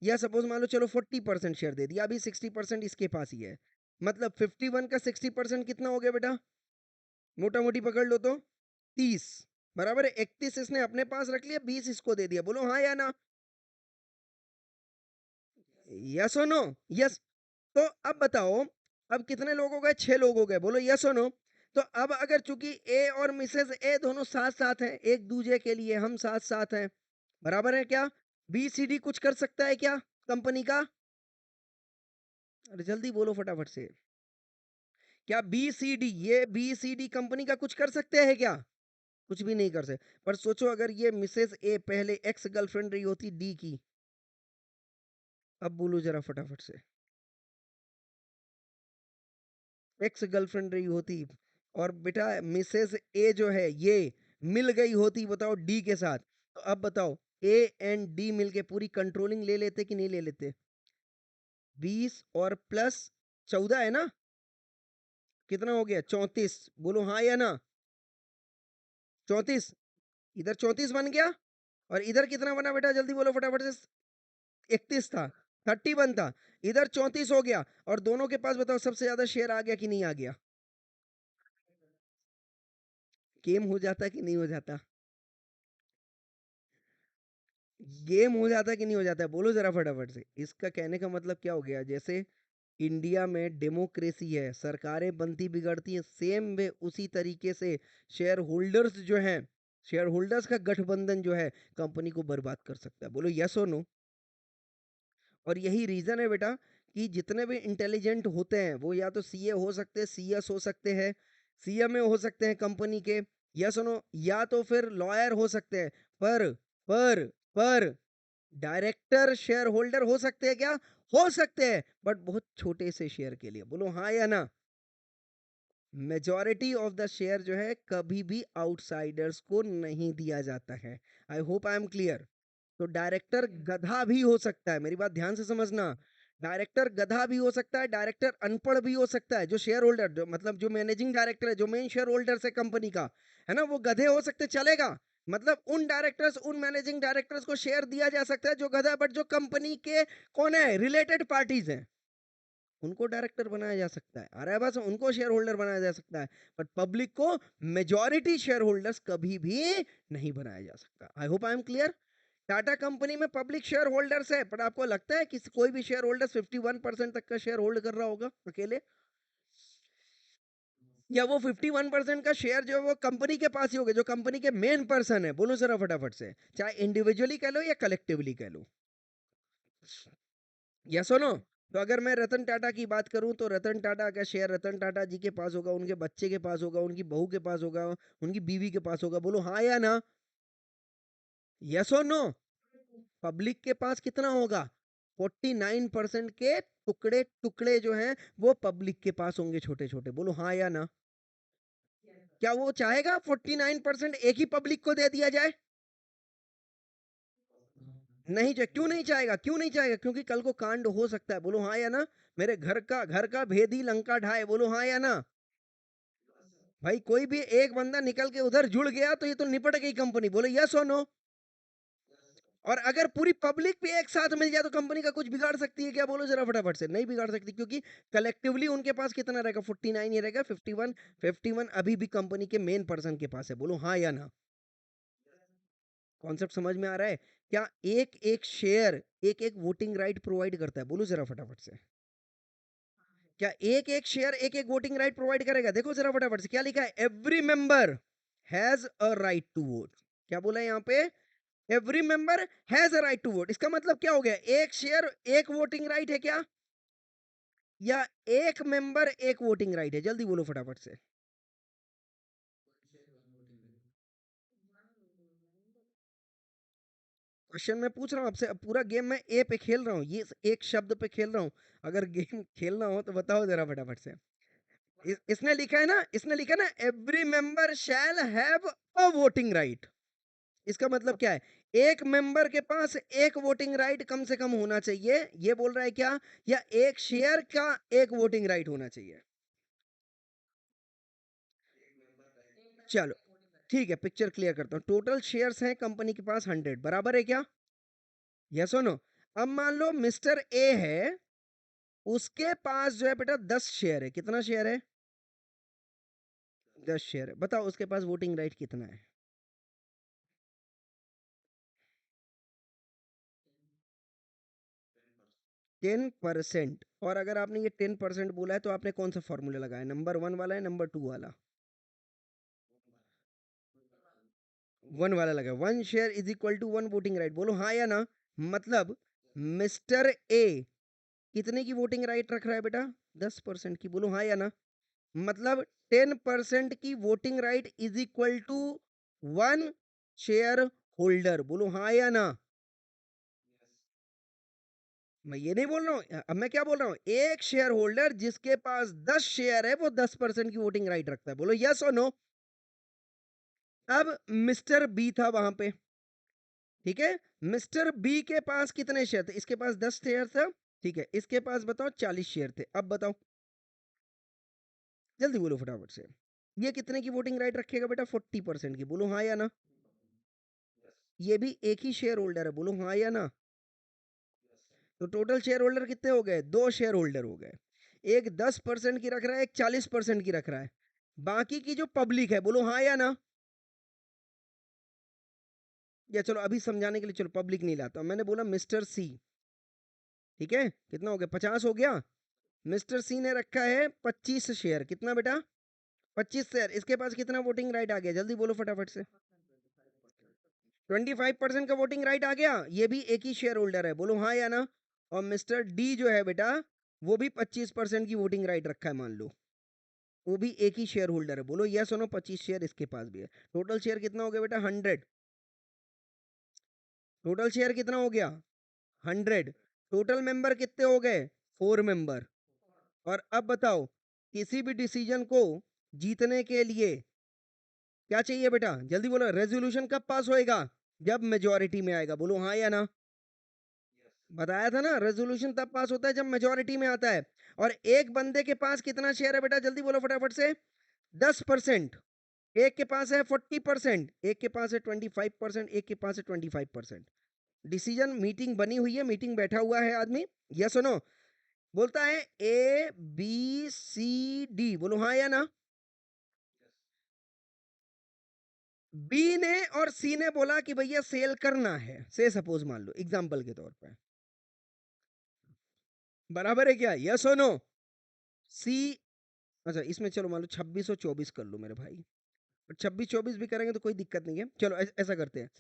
या सपोज मान लो चलो 40% शेयर दे दिया, अभी 60% इसके पास ही है, मतलब 51 का 60% कितना हो गया बेटा? मोटा मोटी पकड़ लो तो 30, बराबर है 31, इसने अपने पास रख लिया, 20 इसको दे दिया, बोलो हाँ या ना? यस और नो? यस। तो अब बताओ, अब कितने लोग हो गए, 6 लोग हो गए, बोलो यस और नो? तो अब अगर चूंकि ए और मिसेस ए दोनों साथ साथ हैं, एक दूसरे के लिए हम साथ साथ हैं, बराबर है क्या? बी सी डी कुछ कर सकता है क्या कंपनी का? अरे जल्दी बोलो फटाफट से, क्या बी सी डी, ये बी सी डी कंपनी का कुछ कर सकते हैं क्या? कुछ भी नहीं कर सकते। पर सोचो अगर ये मिसेस ए पहले एक्स गर्लफ्रेंड रही होती डी की, अब बोलो जरा फटाफट से, एक्स गर्लफ्रेंड रही होती, और बेटा मिसेस ए जो है ये मिल गई होती, बताओ डी के साथ, तो अब बताओ ए एंड डी मिलके पूरी कंट्रोलिंग ले लेते कि नहीं ले लेते? 20 और प्लस 14 है ना, कितना हो गया 34, बोलो हाँ या ना? 34, इधर 34 बन गया, और इधर कितना बना बेटा, जल्दी बोलो फटाफट से? 31 था, 31 था, इधर 34 हो गया, और दोनों के पास बताओ सबसे ज्यादा शेयर आ गया कि नहीं आ गया? गेम हो जाता कि नहीं हो जाता? गेम हो जाता कि नहीं हो जाता है, बोलो जरा फटाफट से। इसका कहने का मतलब क्या हो गया, जैसे इंडिया में डेमोक्रेसी है, सरकारें बनती बिगड़ती हैं, सेम वे उसी तरीके से शेयर होल्डर्स जो हैं, शेयर होल्डर्स का गठबंधन जो है कंपनी को बर्बाद कर सकता है। बोलो यस और नो। और यही रीजन है बेटा कि जितने भी इंटेलिजेंट होते हैं वो या तो सीए हो सकते हैं, सीएस हो सकते हैं, सीएमए हो सकते हैं कंपनी के, यस और नो, या तो फिर लॉयर हो सकते हैं। पर पर पर डायरेक्टर शेयर होल्डर हो सकते हैं क्या? हो सकते हैं, बट बहुत छोटे से शेयर के लिए। बोलो हाँ या ना। मेजॉरिटी ऑफ द शेयर जो है कभी भी आउटसाइडर्स को नहीं दिया जाता है। आई होप आई एम क्लियर। तो डायरेक्टर गधा भी हो सकता है, मेरी बात ध्यान से समझना। डायरेक्टर गधा भी हो सकता है, डायरेक्टर अनपढ़ भी हो सकता है। जो शेयर होल्डर, जो मतलब जो मैनेजिंग डायरेक्टर है, जो मेन शेयर होल्डर है कंपनी का, है ना, वो गधे हो सकते, चलेगा। मतलब उन डायरेक्टर्स, उन मैनेजिंग डायरेक्टर्स को शेयर दिया जा सकता है जो गधा, बट जो कंपनी के कौन है, रिलेटेड पार्टीज हैं, उनको डायरेक्टर बनाया जा सकता है। आ रहा है बस, उनको शेयर होल्डर बनाया जा सकता है, बट पब्लिक को मेजॉरिटी शेयर होल्डर्स कभी भी नहीं बनाया जा सकता। आई hope I am clear. Tata company में पब्लिक शेयर होल्डर्स है, पर आपको लगता है कि कोई भी शेयर होल्डर 51% तक का शेयर होल्ड कर रहा होगा अकेले? या वो 51% का शेयर जो है वो कंपनी के पास ही होगा, जो कंपनी के मेन पर्सन है? बोलो जरा फटाफट से, चाहे इंडिविजुअली कह लो या कलेक्टिवली कह लो। यस और नो? तो अगर मैं रतन टाटा की बात करूं तो रतन टाटा का शेयर रतन टाटा जी के पास होगा, उनके बच्चे के पास होगा, उनकी बहू के पास होगा, उनकी बीवी के पास होगा। बोलो हाँ या ना। यस और नो? पब्लिक के पास कितना होगा? 49% के टुकड़े टुकड़े जो हैं वो पब्लिक के पास होंगे, छोटे छोटे। बोलो हाँ या ना। क्या वो चाहेगा 49% एक ही पब्लिक को दे दिया जाए? नहीं चाहे, क्यों नहीं चाहेगा, क्यों नहीं चाहेगा? क्योंकि कल को कांड हो सकता है। बोलो हाँ या ना। मेरे घर का भेदी लंका ढाए। बोलो हाँ या ना। भाई कोई भी एक बंदा निकल के उधर जुड़ गया तो ये तो निपट गई कंपनी। बोले यस और नो। और अगर पूरी पब्लिक भी एक साथ मिल जाए तो कंपनी का कुछ बिगाड़ सकती है क्या? बोलो जरा फटाफट से। नहीं बिगाड़ सकती, क्योंकि कलेक्टिवली उनके पास कितना रहेगा? 49 ही रहेगा। 51, 51 अभी भी कंपनी के मेन पर्सन के पास है। बोलो हाँ या ना। कॉन्सेप्ट समझ में आ रहा है? क्या एक एक शेयर एक एक वोटिंग राइट प्रोवाइड करता है? बोलो जरा फटाफट से। क्या एक एक शेयर एक एक वोटिंग राइट प्रोवाइड करेगा? देखो जरा फटाफट से क्या लिखा है, every member has a right to vote. क्या बोला है यहाँ पे? Every member has a right to vote. इसका मतलब क्या हो गया? एक शेयर एक वोटिंग राइट है क्या, या एक मेंबर एक वोटिंग राइट है? जल्दी बोलो फटाफट से। क्वेश्चन मैं पूछ रहा हूँ आपसे, अब पूरा गेम मैं ए पे खेल रहा हूँ, ये एक शब्द पे खेल रहा हूँ। अगर गेम खेलना हो तो बताओ जरा फटाफट से। इसने लिखा है ना, इसने लिखा है ना, every member shell have a voting right. इसका मतलब क्या है? एक मेंबर के पास एक वोटिंग राइट कम से कम होना चाहिए, ये बोल रहा है क्या? या एक शेयर का एक वोटिंग राइट होना चाहिए? चलो ठीक है, पिक्चर क्लियर करता हूँ। टोटल शेयर्स हैं कंपनी के पास 100, बराबर है क्या? यस और नो? अब मान लो मिस्टर ए है, उसके पास जो है बेटा 10 शेयर है। कितना शेयर है? 10 शेयर है। बताओ उसके पास वोटिंग राइट कितना है? 10%। और अगर आपने ये 10% बोला है तो आपने कौन सा फॉर्मूला लगाया? नंबर 1 वाला है, नंबर 2 वाला? 1 वाला लगा। 1 share is equal to 1 voting right. बोलो हाँ या ना। मतलब मिस्टर ए कितने की वोटिंग राइट रख रहा है बेटा? 10% की। बोलो हाँ या ना। मतलब 10% की voting right is equal to 1 share holder. बोलो हाँ या ना। मैं ये नहीं बोल रहा हूँ, अब मैं क्या बोल रहा हूँ, एक शेयर होल्डर जिसके पास 10 शेयर है वो 10% की वोटिंग राइट रखता है। बोलो यस और नो। अब मिस्टर बी था वहां पे, ठीक है? मिस्टर बी के पास कितने शेयर थे? इसके पास 10 शेयर था, ठीक है? इसके पास बताओ 40 शेयर थे। अब बताओ, जल्दी बोलो फटाफट से। ये कितने की वोटिंग राइट रखेगा बेटा? 40% की। बोलो हाँ या ना। ये भी एक ही शेयर होल्डर है। बोलो हाँ या ना। तो टोटल शेयर होल्डर कितने हो गए? 2 शेयर होल्डर हो गए। एक 10% की रख रहा है, एक 40% की रख रहा है। बाकी की जो पब्लिक है, बोलो हाँ या ना। या चलो अभी समझाने के लिए, चलो पब्लिक नहीं लाता, मैंने बोला मिस्टर सी, ठीक है? कितना हो गया? 50 हो गया। मिस्टर सी ने रखा है 25 शेयर। कितना बेटा? 25 शेयर। इसके पास कितना वोटिंग राइट आ गया? जल्दी बोलो फटाफट से। 25% का वोटिंग राइट आ गया। ये भी एक ही शेयर होल्डर है, बोलो हाँ या ना। और मिस्टर डी जो है बेटा, वो भी 25% की वोटिंग राइट रखा है, मान लो। वो भी एक ही शेयर होल्डर है, बोलो यस और नो। 25 शेयर इसके पास भी है। टोटल शेयर कितना हो गया बेटा? 100। टोटल शेयर कितना हो गया? 100। टोटल मेंबर कितने हो गए? 4 मेंबर। और अब बताओ, किसी भी डिसीजन को जीतने के लिए क्या चाहिए बेटा? जल्दी बोलो। रेजोल्यूशन कब पास होएगा? जब मेजोरिटी में आएगा, बोलो हाँ या ना। बताया था ना, रेजोल्यूशन तब पास होता है जब मेजोरिटी में आता है। और एक बंदे के पास कितना शेयर है बेटा? जल्दी बोलो फटाफट से। 10%। एक के पास है 40%, एक के पास है 25%, एक के पास है 25%। डिसीजन मीटिंग बनी हुई है, मीटिंग बैठा हुआ है आदमी। यस सुनो, बोलता है ए बी सी डी, बोलो हाँ या ना। बी ने और सी ने बोला कि भैया सेल करना है, से सपोज मान लो एग्जांपल के तौर पे। बराबर है क्या? यस और नो। सी, अच्छा इसमें चलो मान लो 26 और 24 कर लो मेरे भाई। 26-24 भी करेंगे तो कोई दिक्कत नहीं है। चलो ऐसा करते हैं।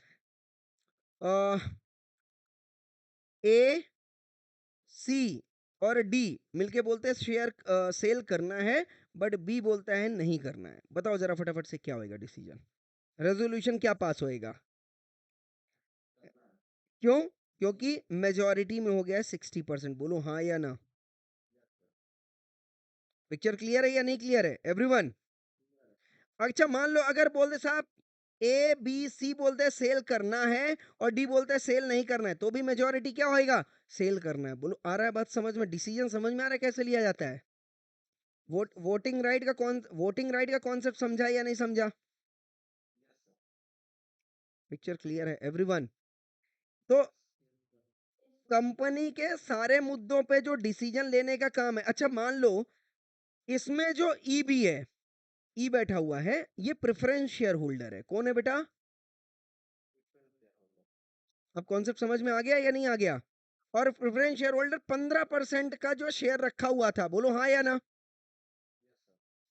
ए सी और डी मिलके बोलते हैं शेयर सेल करना है, बट बी बोलता है नहीं करना है। बताओ जरा फटाफट से क्या होएगा डिसीजन? रेजोल्यूशन क्या पास होएगा? क्यों? क्योंकि मेजॉरिटी में हो गया है 60%। बोलो हाँ या ना। पिक्चर क्लियर है या नहीं क्लियर है एवरीवन? अच्छा मान लो अगर बोल दे साहब, ए बी सी बोलते हैं सेल करना है और डी बोलते हैं सेल नहीं करना है, तो भी मेजॉरिटी क्या होएगा? सेल करना है। बोलो आ रहा है बात समझ में? डिसीजन समझ में आ रहा है कैसे लिया जाता है? वोटिंग राइट का कॉन्सेप्ट समझा या नहीं समझा? पिक्चर क्लियर है एवरीवन? तो कंपनी के सारे मुद्दों पे जो डिसीजन लेने का काम है। अच्छा मान लो इसमें जो ई भी है, ई बैठा हुआ है, ये प्रेफरेंस शेयर होल्डर है। कौन है बेटा? अब कॉन्सेप्ट समझ में आ गया या नहीं आ गया? और प्रेफरेंस शेयर होल्डर 15% का जो शेयर रखा हुआ था, बोलो हाँ या ना।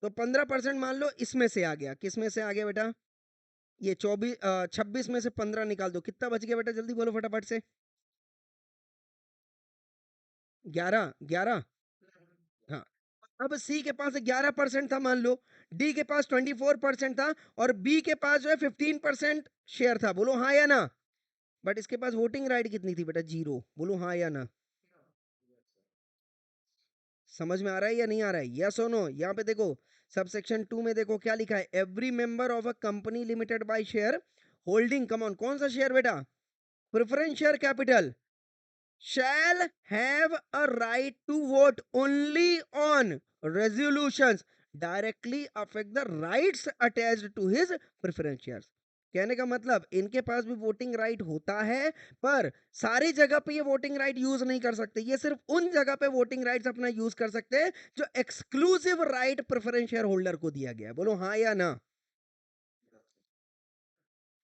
तो 15% मान लो इसमें से आ गया। किस में से आ गया बेटा? ये 26 में से 15 निकाल दो, कितना बच गया बेटा? जल्दी बोलो फटाफट से। 11। 11। हाँ। अब सी के पास 11% था मान लो, डी के पास 24% था, और बी के पास जो है 15% शेयर था। बोलो हाँ या ना। बट इसके पास वोटिंग राइट कितनी थी बेटा? 0। बोलो हाँ या ना। समझ में आ रहा है या नहीं आ रहा है? यस और नो। यहाँ पे देखो, सब सेक्शन 2 में देखो क्या लिखा है। Every member of a company limited by share holding, come on, कौन सा शेयर बेटा? Preference share capital shall have a right to vote only on resolutions directly affect the rights attached to his preference shares। कहने का मतलब इनके पास भी voting right होता है, पर सारी जगह पे ये वोटिंग राइट यूज नहीं कर सकते। ये सिर्फ उन जगह पे वोटिंग राइट्स अपना यूज कर सकते हैं जो exclusive right preference share holder को दिया गया है। बोलो हाँ या ना।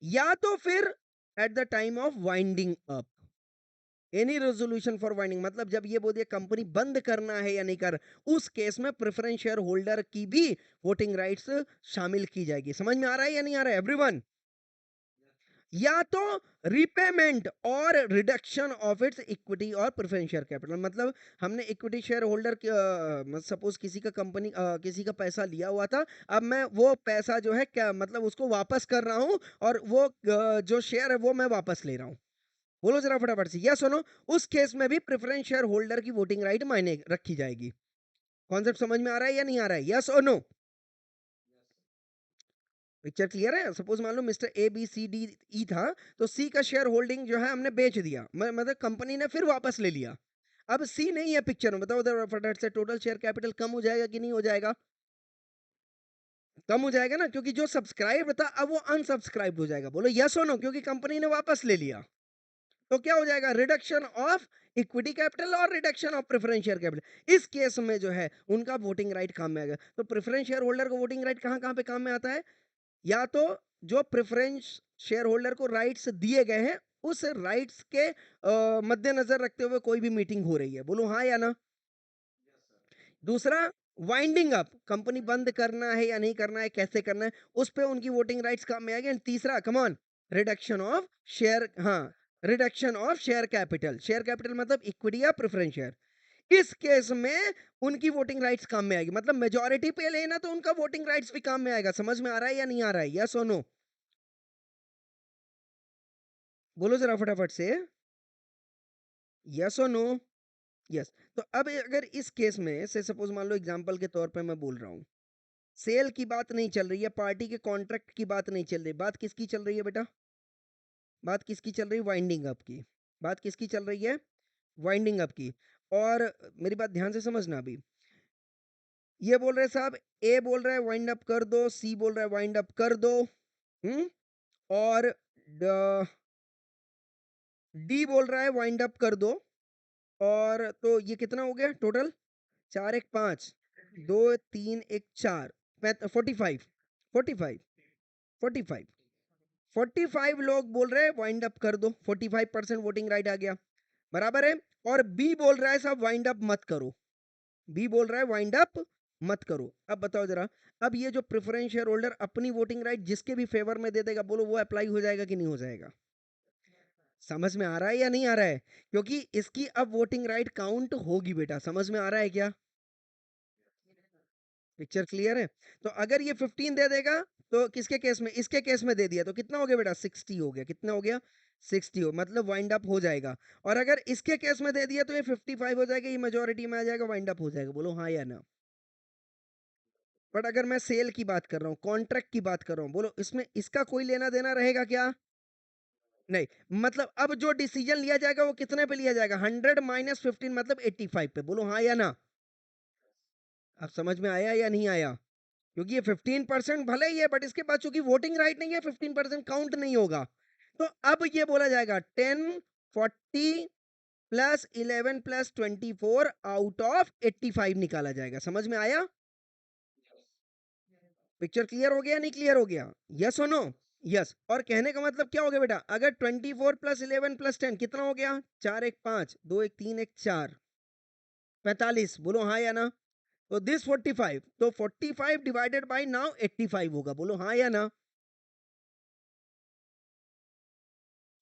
या तो फिर eight the time of winding up, any resolution for winding, मतलब जब ये बोलिए कंपनी बंद करना है या नहीं कर, उस केस में प्रेफरेंस शेयर होल्डर की भी वोटिंग राइट्स शामिल की जाएगी। समझ में आ रहा है या नहीं आ रहा है एवरीवन? या तो रिपेमेंट और रिडक्शन ऑफ इट्स इक्विटी और प्रेफरेंस शेयर कैपिटल, मतलब हमने इक्विटी शेयर होल्डर, सपोज किसी का कंपनी किसी का पैसा लिया हुआ था, अब मैं वो पैसा जो है क्या मतलब उसको वापस कर रहा हूं, और वो जो शेयर है वो मैं वापस ले रहा हूं। बोलो जरा फटाफट से यस सुनो। उस केस में भी प्रेफरेंस शेयर होल्डर की वोटिंग राइट मायने रखी जाएगी। कॉन्सेप्ट समझ में आ रहा है या नहीं आ रहा है? यस और नो। पिक्चर क्लियर है? सपोज मान लो mister A B C D E था, तो सी का शेयर होल्डिंग जो है हमने बेच दिया, मतलब कंपनी ने फिर वापस ले लिया। अब सी नहीं है पिक्चर में, बताओ उधर फटाफट से। टोटल शेयर कैपिटल कम हो जाएगा कि नहीं हो जाएगा? कम हो जाएगा ना, क्योंकि जो सब्सक्राइब था अब वो अनसब्सक्राइब हो जाएगा। बोलो यस और नो, क्योंकि कंपनी ने वापस ले लिया। तो क्या हो जाएगा? रिडक्शन ऑफ इक्विटी कैपिटल और reduction of preference share capital. इस केस में जो है उनका वोटिंग राइट काम में आएगा। तो प्रेफरेंस शेयर होल्डर को वोटिंग राइट कहां कहां पे काम में आता है? या तो जो प्रेफरेंस शेयर होल्डर को राइट्स दिए गए हैं, उस राइट्स के मद्देनजर रखते हुए कोई भी मीटिंग हो रही है। बोलो हाँ या ना। दूसरा वाइंडिंग अप, कंपनी बंद करना है या नहीं करना है, कैसे करना है, उस पे उनकी वोटिंग राइट्स काम में आएगी। एंड तीसरा, come on, reduction of share, हाँ, reduction of share capital. Share capital मतलब इक्विटी या प्रेफरेंस शेयर। इस केस में उनकी वोटिंग राइट्स काम में आएगी। मतलब मेजॉरिटी पे लेना तो उनका वोटिंग राइट्स भी काम में आएगा। समझ में आ रहा है या नहीं आ रहा है? यस और नो? बोलो जरा फटाफट से, यस और नो? यस। तो अब अगर इस केस में से सपोज मान लो एग्जांपल के तौर पे मैं बोल रहा हूँ, सेल की बात नहीं चल रही है, पार्टी के कॉन्ट्रैक्ट की बात नहीं चल रही, बात किसकी चल रही है बेटा? बात किसकी चल रही है? वाइंडिंग अप की। बात किसकी चल रही है? वाइंडिंग अप की। और मेरी बात ध्यान से समझना अभी। ये बोल रहे साहब, ए बोल रहा है वाइंड अप कर दो, सी बोल रहा है वाइंड अप कर दो, हम्म, और डी बोल रहा है वाइंड अप कर दो। और तो ये कितना हो गया टोटल? 4 1 5, 2 3 1 4, 45, 45, 45, 45 लोग बोल रहे हैं वाइंड अप कर दो, 45% वोटिंग राइट आ गया, बराबर है। और बी बोल रहा है साहब वाइंड अप मत करो, बी बोल रहा है वाइंड अप मत करो। अब बताओ जरा, अब ये जो प्रेफरेंस शेयर होल्डर अपनी वोटिंग राइट जिसके भी फेवर में दे देगा, बोलो वो अप्लाई हो जाएगा कि नहीं हो जाएगा? समझ में आ रहा है या नहीं आ रहा है? क्योंकि इसकी अब वोटिंग राइट काउंट होगी बेटा। समझ में आ रहा है क्या? पिक्चर क्लियर है? तो अगर ये 15 दे देगा तो किसके केस में? इसके केस में दे दिया तो कितना हो गया बेटा? 60 हो गया। कितना हो गया? 60 हो, मतलब वाइंड अप हो जाएगा। और अगर इसके केस में दे दिया तो ये 55 हो जाएगा, ये मेजोरिटी में आ जाएगा, वाइंड अप हो जाएगा। बोलो हाँ या ना? बट अगर मैं सेल की बात कर रहा हूँ, कॉन्ट्रैक्ट की बात कर रहा हूँ, बोलो इसमें इसका कोई लेना देना रहेगा क्या? नहीं। मतलब अब जो डिसीजन लिया जाएगा वो कितने पे लिया जाएगा? 100 माइनस 15 मतलब 85 पे। बोलो हाँ या ना? अब समझ में आया या नहीं आया? क्योंकि ये 15% भले ही है, बट इसके बाद चूंकि वोटिंग राइट नहीं है, 15% काउंट नहीं होगा। तो अब ये बोला जाएगा 10 40 प्लस 11 प्लस 24 आउट ऑफ 85 निकाला जाएगा। समझ में आया? पिक्चर क्लियर हो गया नहीं क्लियर हो गया? यस और नो? यस। और कहने का मतलब क्या हो गया बेटा? अगर 24 प्लस 11 प्लस 10 कितना हो गया? 4 1 5, 2 1 3 1 4, 45। बोलो हाँ या ना? तो दिस 45, तो 45 डिवाइडेड बाय नाउ 85 होगा। बोलो हाँ या ना?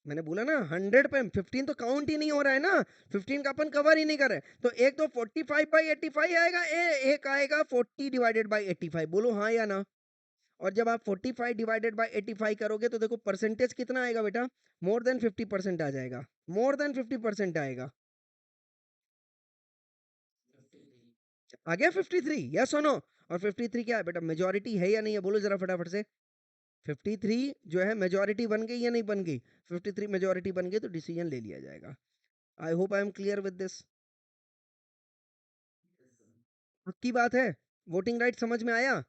मैंने बोला ना 100 पे 15 तो काउंट ही नहीं हो रहा है ना, 15 का अपन कवर ही नहीं कर रहे। तो एक तो 45/85 आएगा, एक आएगा 40 डिवाइडेड बाय 85। बोलो हाँ या ना? और जब आप 45 डिवाइडेड बाय 85 करोगे तो देखो परसेंटेज कितना आएगा बेटा? मोर देन 50% आ जाएगा, मोर देन 50% आएगा। आ गया 53? यस और नो? और 53 क्या है बेटा? मेजोरिटी है या नहीं है? बोलो जरा फटाफट से। 53 जो है मेजोरिटी बन गई या नहीं बन गई? 53 मेजोरिटी बन गई तो डिसीजन ले लिया जाएगा। आई hope I am clear with this. पक्की बात है? वोटिंग राइट समझ में आया?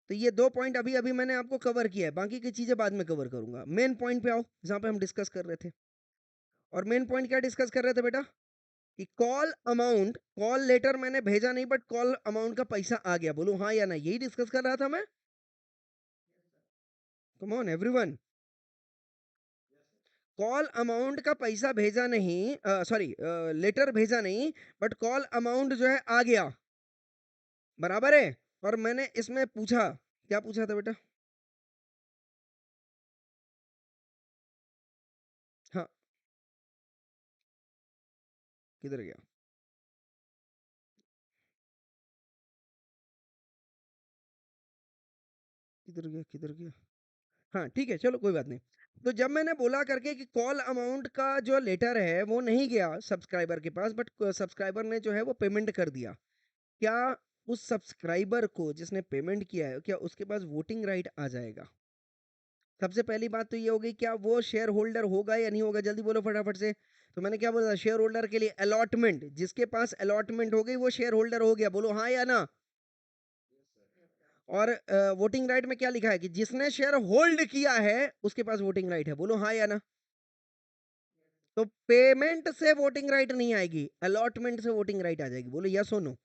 तो ये दो पॉइंट अभी अभी मैंने आपको कवर किया है, बाकी की चीजें बाद में कवर करूंगा। मेन पॉइंट पे आओ, जहां पे हम डिस्कस कर रहे थे। और मेन पॉइंट क्या डिस्कस कर रहे थे बेटा? कि कॉल अमाउंट, कॉल लेटर मैंने भेजा नहीं, बट कॉल अमाउंट का पैसा आ गया। बोलो हाँ या ना? यही डिस्कस कर रहा था मैं। Come on everyone. Call amount का पैसा भेजा नहीं, सॉरी, लेटर भेजा नहीं, बट कॉल अमाउंट जो है आ गया, बराबर है। और मैंने इसमें पूछा, क्या पूछा था बेटा? हाँ, किधर गया? किधर गया? किधर गया? हाँ ठीक है, चलो कोई बात नहीं। तो जब मैंने बोला करके कि कॉल अमाउंट का जो लेटर है वो नहीं गया सब्सक्राइबर के पास, बट सब्सक्राइबर ने जो है वो पेमेंट कर दिया, क्या उस सब्सक्राइबर को जिसने पेमेंट किया है, क्या उसके पास वोटिंग राइट आ जाएगा? सबसे पहली बात तो ये हो गई, क्या वो शेयर होल्डर होगा या नहीं होगा? जल्दी बोलो फटाफट से। तो मैंने क्या बोला? शेयर होल्डर के लिए अलॉटमेंट, जिसके पास अलॉटमेंट हो गई वो शेयर होल्डर हो गया। बोलो हाँ या ना? और वोटिंग राइट में क्या लिखा है? कि जिसने शेयर होल्ड किया है उसके पास वोटिंग राइट है। बोलो हाँ या ना? तो पेमेंट से वोटिंग राइट नहीं आएगी, अलॉटमेंट से वोटिंग राइट आ जाएगी। बोलो यस और नो?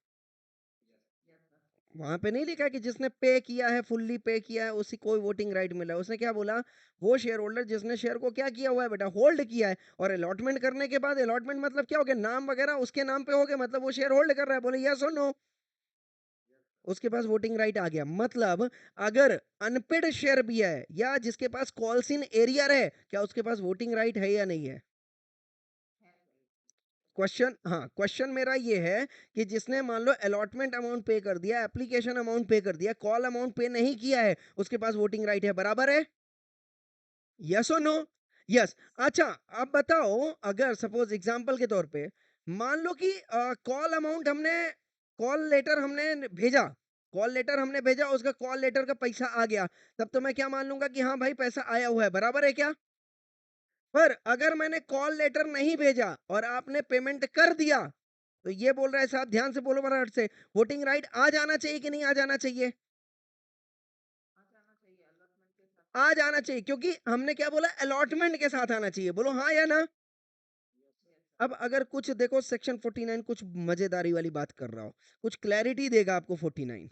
वहां पे नहीं लिखा कि जिसने पे किया है, फुल्ली पे किया है, उसी को वोटिंग राइट मिला है। उसने क्या बोला? वो शेयर होल्डर जिसने शेयर को क्या किया हुआ है बेटा? होल्ड किया है। और अलॉटमेंट करने के बाद, अलॉटमेंट मतलब क्या हो गया? नाम वगैरह उसके नाम पे हो गया, मतलब वो शेयर होल्ड कर रहा है। बोले यस और नो? उसके पास वोटिंग राइट आ गया। मतलब अगर अनपेड शेयर भी है या जिसके पास कॉल्स इन एरियर है, क्या उसके पास वोटिंग राइट है या नहीं है? क्वेश्चन, हाँ, क्वेश्चन मेरा ये है कि जिसने मान लो अलॉटमेंट अमाउंट पे कर दिया, एप्लीकेशन अमाउंट पे कर दिया, कॉल अमाउंट पे नहीं किया है, उसके पास वोटिंग राइट है, बराबर है? यस और नो? यस। अच्छा, अब बताओ, अगर सपोज एग्जांपल के तौर पे मान लो कि कॉल अमाउंट हमने, कॉल लेटर हमने भेजा, कॉल लेटर हमने भेजा, उसका कॉल लेटर का पैसा आ गया, तब तो मैं क्या मान लूंगा कि हाँ भाई पैसा आया हुआ है, बराबर है क्या? पर अगर मैंने कॉल लेटर नहीं भेजा और आपने पेमेंट कर दिया, तो ये बोल रहा है साहब, ध्यान से बोलो बराबर से, वोटिंग राइट आ जाना चाहिए कि नहीं आ जाना चाहिए? आ जाना चाहिए, क्योंकि हमने क्या बोला, अलॉटमेंट के साथ आना चाहिए, बोलो हाँ या ना? अब अगर कुछ देखो, सेक्शन 49 कुछ मजेदारी वाली बात कर रहा हो, कुछ क्लैरिटी देगा आपको 49।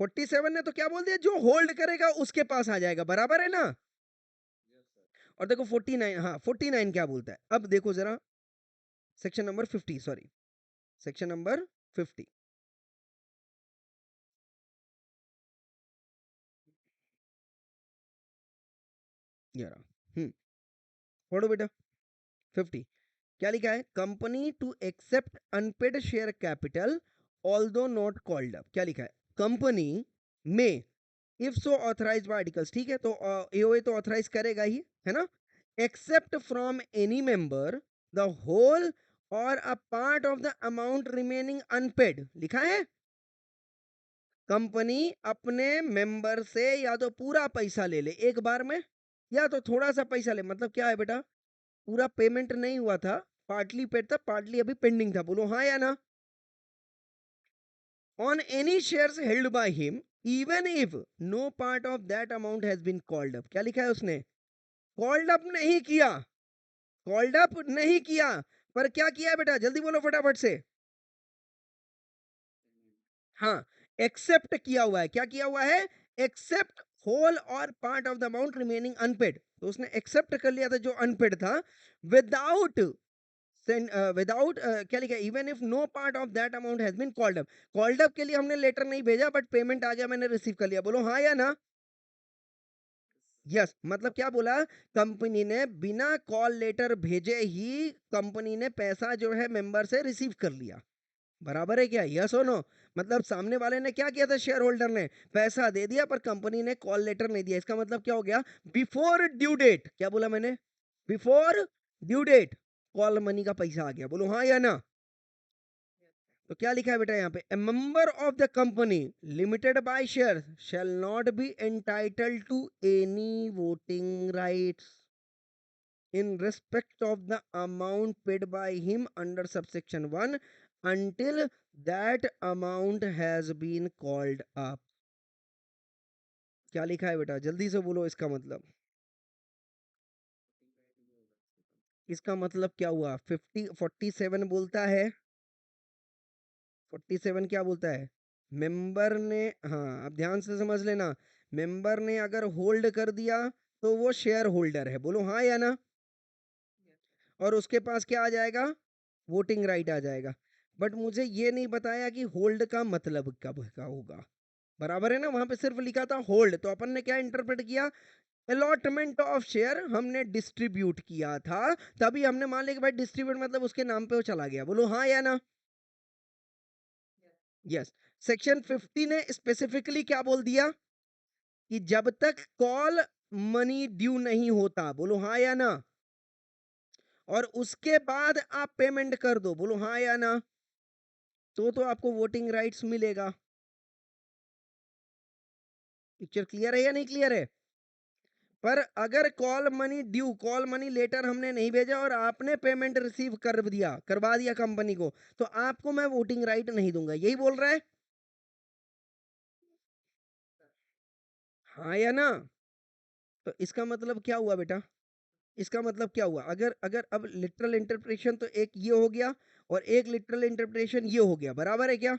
47 ने तो क्या बोल दिया, जो होल्ड करेगा उसके पास आ जाएगा, बराबर है ना? और देखो 49, हाँ 49 क्या बोलता है, अब देखो जरा, section number 50, sorry, section number 50, ये रहा। पढ़ो बेटा। 50 क्या लिखा है, company to accept unpaid share capital although not called up, क्या लिखा है, company may if so authorise by articles, ठीक है, तो एओए तो ऑथराइज करेगा ही, है ना, except from any member the whole or a part of the amount remaining unpaid, लिखा है, कंपनी अपने मेंबर से या तो पूरा पैसा ले ले एक बार में, या तो थोड़ा सा पैसा ले, मतलब क्या है बेटा, पूरा पेमेंट नहीं हुआ था, पार्टली पेड था, पार्टली अभी पेंडिंग था, बोलो हाँ या ना? On any shares held by him even if no part of that amount has been called up, क्या लिखा है उसने, कॉल्ड अप नहीं किया, कॉल्ड अप नहीं किया, पर क्या किया है बेटा, जल्दी बोलो फटाफट से। हाँ, एक्सेप्ट किया हुआ है, क्या किया हुआ है, accept whole or part of the amount remaining unpaid, तो उसने एक्सेप्ट कर लिया था जो अनपेड था, विदाउट विदाउट क्या लिखा है, even if no part of that amount has been called up, called up के लिए हमने लेटर नहीं भेजा, बट पेमेंट आ गया, मैंने रिसीव कर लिया, बोलो हाँ या ना? यस, मतलब क्या बोला, कंपनी ने बिना कॉल लेटर भेजे ही कंपनी ने पैसा जो है मेंबर से रिसीव कर लिया, बराबर है क्या, यस और नो? मतलब सामने वाले ने क्या किया था, शेयर होल्डर ने पैसा दे दिया, पर कंपनी ने कॉल लेटर नहीं दिया, इसका मतलब क्या हो गया, बिफोर ड्यू डेट, क्या बोला मैंने, before due date call money का पैसा आ गया, बोलो हाँ या ना? तो क्या लिखा है बेटा यहाँ पे, a member of the company limited by share shall not be entitled to any voting rights in respect of the amount paid by him under subsection 1 until that amount has been called up। क्या लिखा है बेटा, जल्दी से बोलो इसका मतलब, इसका मतलब क्या हुआ, 47 बोलता है, 47 क्या बोलता है, मेंबर ने, हाँ अब ध्यान से समझ लेना, मेंबर ने अगर होल्ड कर दिया तो वो शेयर होल्डर है, बोलो हाँ या ना? और उसके पास क्या आ जाएगा, वोटिंग राइट आ जाएगा। बट मुझे ये नहीं बताया कि होल्ड का मतलब कब का होगा, बराबर है ना, वहां पे सिर्फ लिखा था होल्ड, तो अपन ने क्या इंटरप्रेट किया, अलॉटमेंट ऑफ शेयर हमने डिस्ट्रीब्यूट किया था, तभी हमने मान लिया कि भाई डिस्ट्रीब्यूट मतलब उसके नाम पे वो चला गया, बोलो हाँ या ना? यस। सेक्शन 50 ने स्पेसिफिकली क्या बोल दिया, कि जब तक कॉल मनी ड्यू नहीं होता, बोलो हाँ या ना, और उसके बाद आप पेमेंट कर दो, बोलो हाँ या ना, तो आपको वोटिंग राइट्स मिलेगा। पिक्चर क्लियर है या नहीं क्लियर है? पर अगर call money due, call money letter हमने नहीं भेजा और आपने पेमेंट रिसीव कर दिया, करवा दिया कंपनी को, तो आपको मैं वोटिंग राइट नहीं दूंगा, यही बोल रहा है, हाँ या ना? तो इसका मतलब क्या हुआ बेटा, इसका मतलब क्या हुआ, अगर अगर अब लिटरल इंटरप्रिटेशन तो एक ये हो गया और एक लिटरल इंटरप्रिटेशन ये हो गया, बराबर है क्या?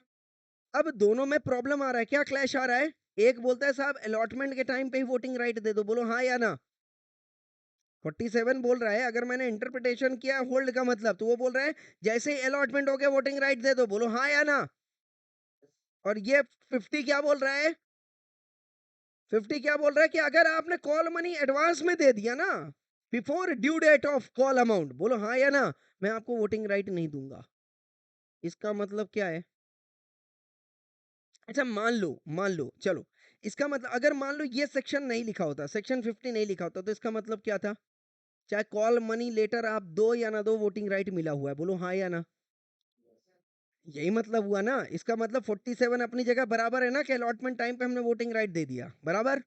अब दोनों में प्रॉब्लम आ रहा है, क्या क्लैश आ रहा है, एक बोलता है साहब अलॉटमेंट के टाइम पे ही वोटिंग राइट दे दो, बोलो हाँ या ना? 47 बोल रहा है अगर मैंने इंटरप्रिटेशन किया होल्ड का मतलब, तो वो बोल रहा है जैसे ही अलॉटमेंट हो गया वोटिंग राइट दे दो, बोलो हाँ या ना? और ये 50 क्या बोल रहा है, 50 क्या बोल रहा है कि अगर आपने कॉल मनी एडवांस में दे दिया ना, before due date of call amount, बोलो हाँ या ना, मैं आपको वोटिंग राइट नहीं दूंगा। इसका मतलब क्या है? अच्छा मान लो चलो, इसका मतलब अगर मान लो ये सेक्शन नहीं लिखा होता, सेक्शन 50 नहीं लिखा होता, तो इसका मतलब क्या था? चाहे कॉल मनी लेटर आप दो या ना दो, वोटिंग राइट मिला हुआ है, बोलो हाँ या ना। यही मतलब हुआ ना, इसका मतलब 47 अपनी जगह बराबर है ना, कि अलॉटमेंट टाइम पे हमने वोटिंग राइट दे दिया, बराबर।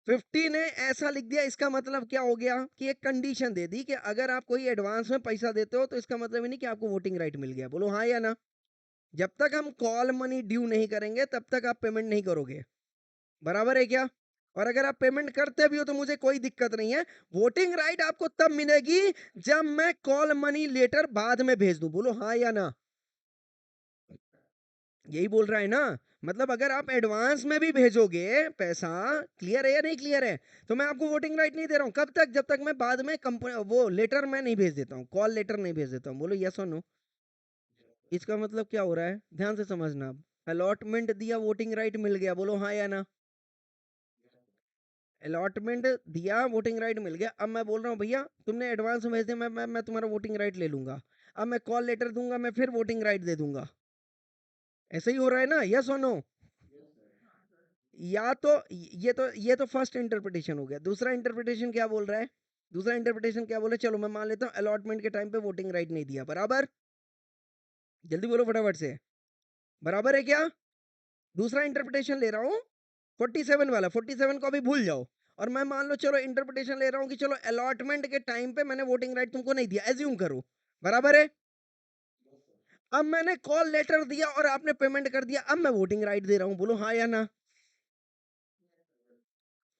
50 ने ऐसा लिख दिया, इसका मतलब क्या हो गया कि एक कंडीशन दे दी कि अगर आप कोई एडवांस में पैसा देते हो तो इसका मतलब ये नहीं कि आपको वोटिंग राइट मिल गया, बोलो हाँ या ना। जब तक हम कॉल मनी ड्यू नहीं करेंगे तब तक आप पेमेंट नहीं करोगे, बराबर है क्या? और अगर आप पेमेंट करते भी हो तो मुझे कोई दिक्कत नहीं है, वोटिंग राइट आपको तब मिलेगी जब मैं कॉल मनी लेटर बाद में भेज दूं, बोलो हाँ या ना। यही बोल रहा है ना, मतलब अगर आप एडवांस में भी भेजोगे पैसा, क्लियर है या नहीं क्लियर है, तो मैं आपको वोटिंग राइट नहीं दे रहा हूं, कब तक? जब तक मैं बाद में कंपनी वो लेटर मैं नहीं भेज देता हूँ, कॉल लेटर नहीं भेज देता हूँ, बोलो यस और नो। इसका मतलब क्या हो रहा है, ध्यान से समझना। अब अलॉटमेंट दिया, वोटिंग राइट मिल गया, बोलो हाँ या ना। अलॉटमेंट दिया, वोटिंग राइट मिल गया, अब मैं बोल रहा हूँ भैया तुमने एडवांस में भेज दिया, मैं तुम्हारा वोटिंग राइट ले लूंगा, अब मैं कॉल लेटर दूंगा, मैं फिर वोटिंग राइट दे दूंगा। ऐसे ही हो रहा है ना, यस और नो? या तो ये तो फर्स्ट इंटरप्रिटेशन हो गया, दूसरा इंटरप्रिटेशन क्या बोल रहा है? दूसरा इंटरप्रिटेशन क्या बोल रहा है, चलो मैं मान लेता हूँ अलॉटमेंट के टाइम पे वोटिंग राइट नहीं दिया, बराबर। जल्दी बोलो फटाफट से, बराबर है क्या? दूसरा इंटरप्रिटेशन ले रहा हूँ, 47 वाला, 47 को अभी भूल जाओ। और मैं मान लो चलो इंटरप्रिटेशन ले रहा हूँ कि चलो अलॉटमेंट के टाइम पे मैंने वोटिंग राइट तुमको नहीं दिया, एज्यूम करो, बराबर है। अब मैंने कॉल लेटर दिया और आपने पेमेंट कर दिया, अब मैं वोटिंग राइट दे रहा हूँ, बोलो हाँ या ना।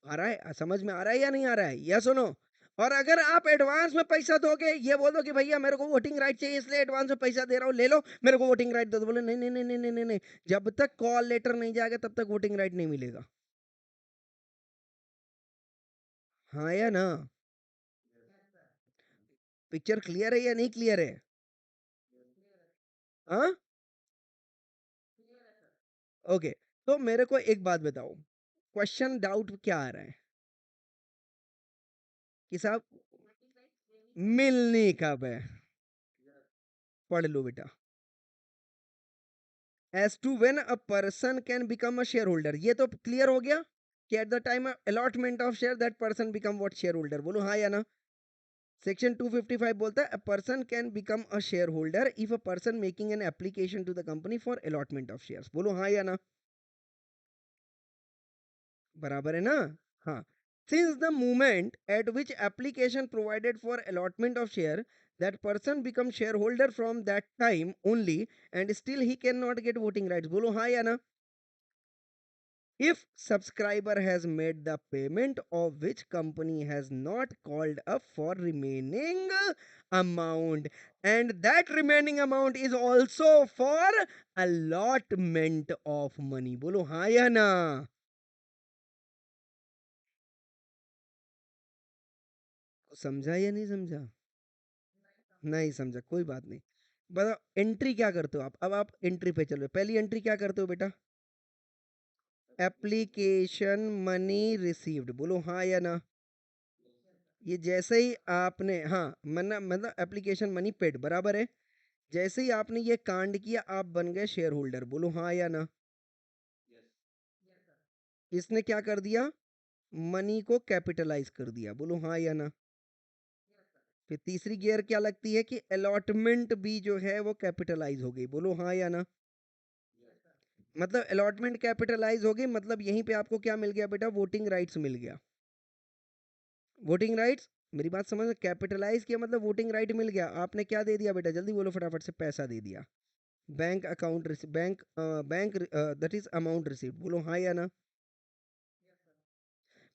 आ रहा है, समझ में आ रहा है या नहीं आ रहा है, या सुनो। और अगर आप एडवांस में पैसा दोगे, ये बोल दो कि भैया मेरे को वोटिंग राइट चाहिए इसलिए एडवांस में पैसा दे रहा हूँ, ले लो मेरे को वोटिंग राइट दे दो, बोले नहीं नहीं नहीं नहीं नहीं नहीं नहीं, जब तक कॉल लेटर नहीं जाएगा तब तक वोटिंग राइट नहीं मिलेगा। हाँ या ना? पिक्चर क्लियर है या नहीं क्लियर है? हाँ, ओके। तो मेरे को एक बात बताओ, क्वेश्चन डाउट क्या आ रहा है कि साहब मिलनी कब है? पढ़ लो बेटा। As to when a person can become a share holder, ये तो क्लियर हो गया कि at the time allotment of share that person become what, share holder, बोलो हाँ या ना। सेक्शन 255 बोलता है a person can become a share holder if a person making an application to the company for allotment of shares, बोलो हाँ या ना। बराबर है ना? हाँ। Since the moment at which application provided for allotment of share, that person becomes shareholder from that time only, and still he cannot get voting rights, बोलो हाँ या ना। If subscriber has made the payment of which company has not called up for remaining amount, and that remaining amount is also for allotment of money, बोलो हाँ या ना। समझा या नहीं समझा? नहीं समझा, कोई बात नहीं। बताओ एंट्री क्या करते हो आप, अब आप एंट्री पे चलो, पहली एंट्री क्या करते हो बेटा? एप्लीकेशन मनी रिसीव्ड, बोलो हाँ या ना। ये जैसे ही आपने, हाँ मना मतलब एप्लीकेशन मनी पेड, बराबर है। जैसे ही आपने ये कांड किया आप बन गए शेयर होल्डर, बोलो हाँ या ना। इसने क्या कर दिया, मनी को कैपिटलाइज कर दिया, बोलो हाँ या ना। फिर तीसरी गियर क्या लगती है कि अलॉटमेंट भी जो है वो कैपिटलाइज हो गई, बोलो हाँ या ना। मतलब अलॉटमेंट कैपिटलाइज हो गई, मतलब यहीं पे आपको क्या मिल गया बेटा, वोटिंग राइट्स मिल गया। वोटिंग राइट्स, मेरी बात समझ, कैपिटलाइज किया मतलब वोटिंग राइट मिल गया, आपने क्या दे दिया बेटा, जल्दी बोलो फटाफट से, पैसा दे दिया। Bank account bank bank that is amount receive, बोलो हाँ या ना।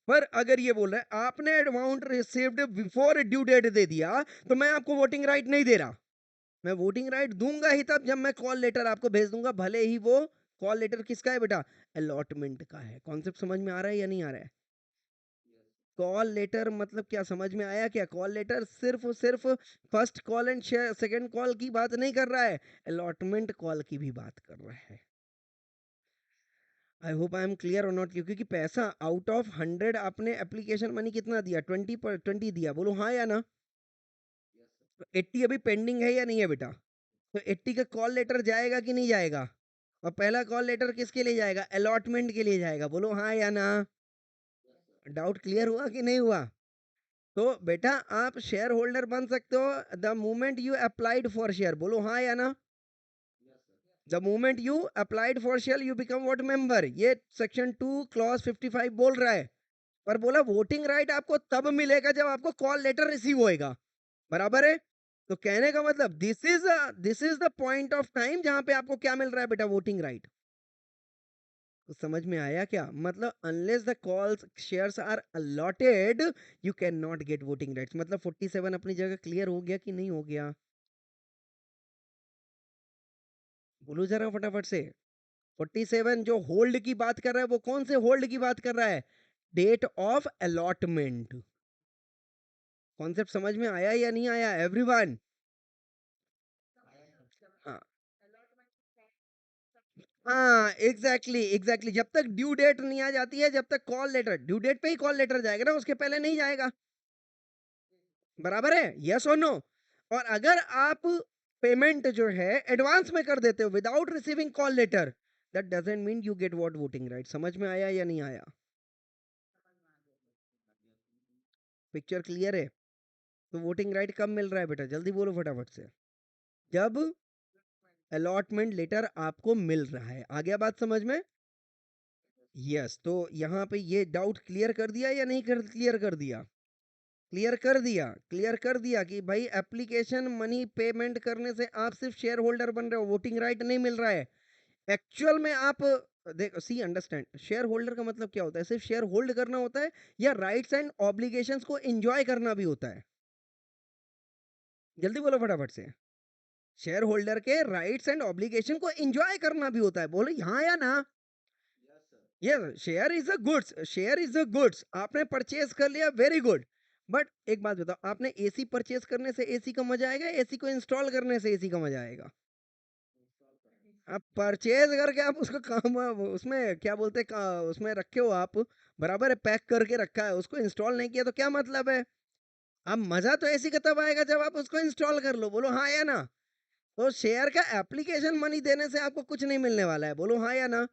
पर अगर ये बोल रहा है आपने amount received before due date दे दिया, तो मैं आपको वोटिंग राइट नहीं दे रहा। मैं वोटिंग राइट दूंगा ही तब जब मैं कॉल लेटर आपको भेज दूंगा, भले ही वो कॉल लेटर किसका है बेटा, अलॉटमेंट का है। कॉन्सेप्ट समझ में आ रहा है या नहीं आ रहा है? कॉल लेटर मतलब क्या, समझ में आया क्या? कॉल लेटर सिर्फ सिर्फ first call and second call की बात नहीं कर रहा है, अलॉटमेंट कॉल की भी बात कर रहा है। आई hope I am clear or not, क्योंकि पैसा आउट ऑफ 100 आपने एप्लीकेशन मनी कितना दिया, 20 दिया, बोलो हाँ या ना। 80 अभी पेंडिंग है या नहीं है बेटा? तो 80 का कॉल लेटर जाएगा कि नहीं जाएगा? और पहला कॉल लेटर किसके लिए जाएगा? अलॉटमेंट के लिए जाएगा, बोलो हाँ या ना। डाउट क्लियर हुआ कि नहीं हुआ? तो बेटा आप शेयर होल्डर बन सकते हो the moment you applied for share, बोलो हाँ या ना। The moment you applied for share you become what member, ये सेक्शन 2 क्लॉज 55 बोल रहा है। पर बोला वोटिंग राइट आपको तब मिलेगा जब आपको कॉल लेटर रिसीव होएगा, बराबर है? तो कहने का मतलब this is the point of time जहां पे आपको क्या मिल रहा है बेटा, वोटिंग राइट। तो समझ में आया क्या? मतलब unless the calls shares are allotted you can not get voting rights. मतलब 47 अपनी जगह क्लियर हो गया कि नहीं हो गया? बोलो जरा फटाफट से। 47 जो होल्ड की बात कर रहा है वो कौन से होल्ड की बात कर रहा है? Date of allotment. कॉन्सेप्ट समझ में आया या नहीं आया एवरीवन? हाँ हाँ, एग्जैक्टली एग्जैक्टली, जब तक ड्यू डेट नहीं आ जाती है, जब तक कॉल लेटर, ड्यू डेट पे ही कॉल लेटर जाएगा ना, उसके पहले नहीं जाएगा, बराबर है? यस और नो? और अगर आप पेमेंट जो है एडवांस में कर देते हो without receiving call letter, that doesn't mean you get what voting right. समझ में आया या नहीं आया? पिक्चर क्लियर है? तो वोटिंग राइट कब मिल रहा है बेटा, जल्दी बोलो फटाफट से। जब अलॉटमेंट लेटर आपको मिल रहा है। आ गया बात समझ में? यस, तो यहाँ पे ये डाउट क्लियर कर दिया या नहीं कर, क्लियर कर दिया? क्लियर कर दिया, क्लियर कर दिया कि भाई एप्लीकेशन मनी पेमेंट करने से आप सिर्फ शेयर होल्डर बन रहे हो, वोटिंग राइट नहीं मिल रहा है। एक्चुअल में आप देखो, सी अंडरस्टैंड, शेयर होल्डर का मतलब क्या होता है? सिर्फ शेयर होल्ड करना होता है या राइट्स एंड ऑब्लिगेशंस को एंजॉय करना भी होता है? जल्दी बोलो फटाफट से। शेयर होल्डर के राइट्स एंड ऑब्लिगेशन को एंजॉय करना भी होता है, बोलो हाँ या ना। ये share is a goods, share is a goods, आपने परचेज कर लिया, वेरी गुड। बट एक बात बताओ, आपने एसी परचेज करने से एसी का मजा आएगा, एसी को इंस्टॉल करने से एसी का मजा आएगा? आप परचेज करके आप उसको काम, उसमें क्या बोलते हैं उसमें रखे हो आप, बराबर है, पैक करके रखा है, उसको इंस्टॉल नहीं किया तो क्या मतलब है? अब मजा तो एसी का तब आएगा जब आप उसको इंस्टॉल कर लो, बोलो हाँ या ना। तो शेयर का एप्लीकेशन मनी देने से आपको कुछ नहीं मिलने वाला है, बोलो हाँ या ना।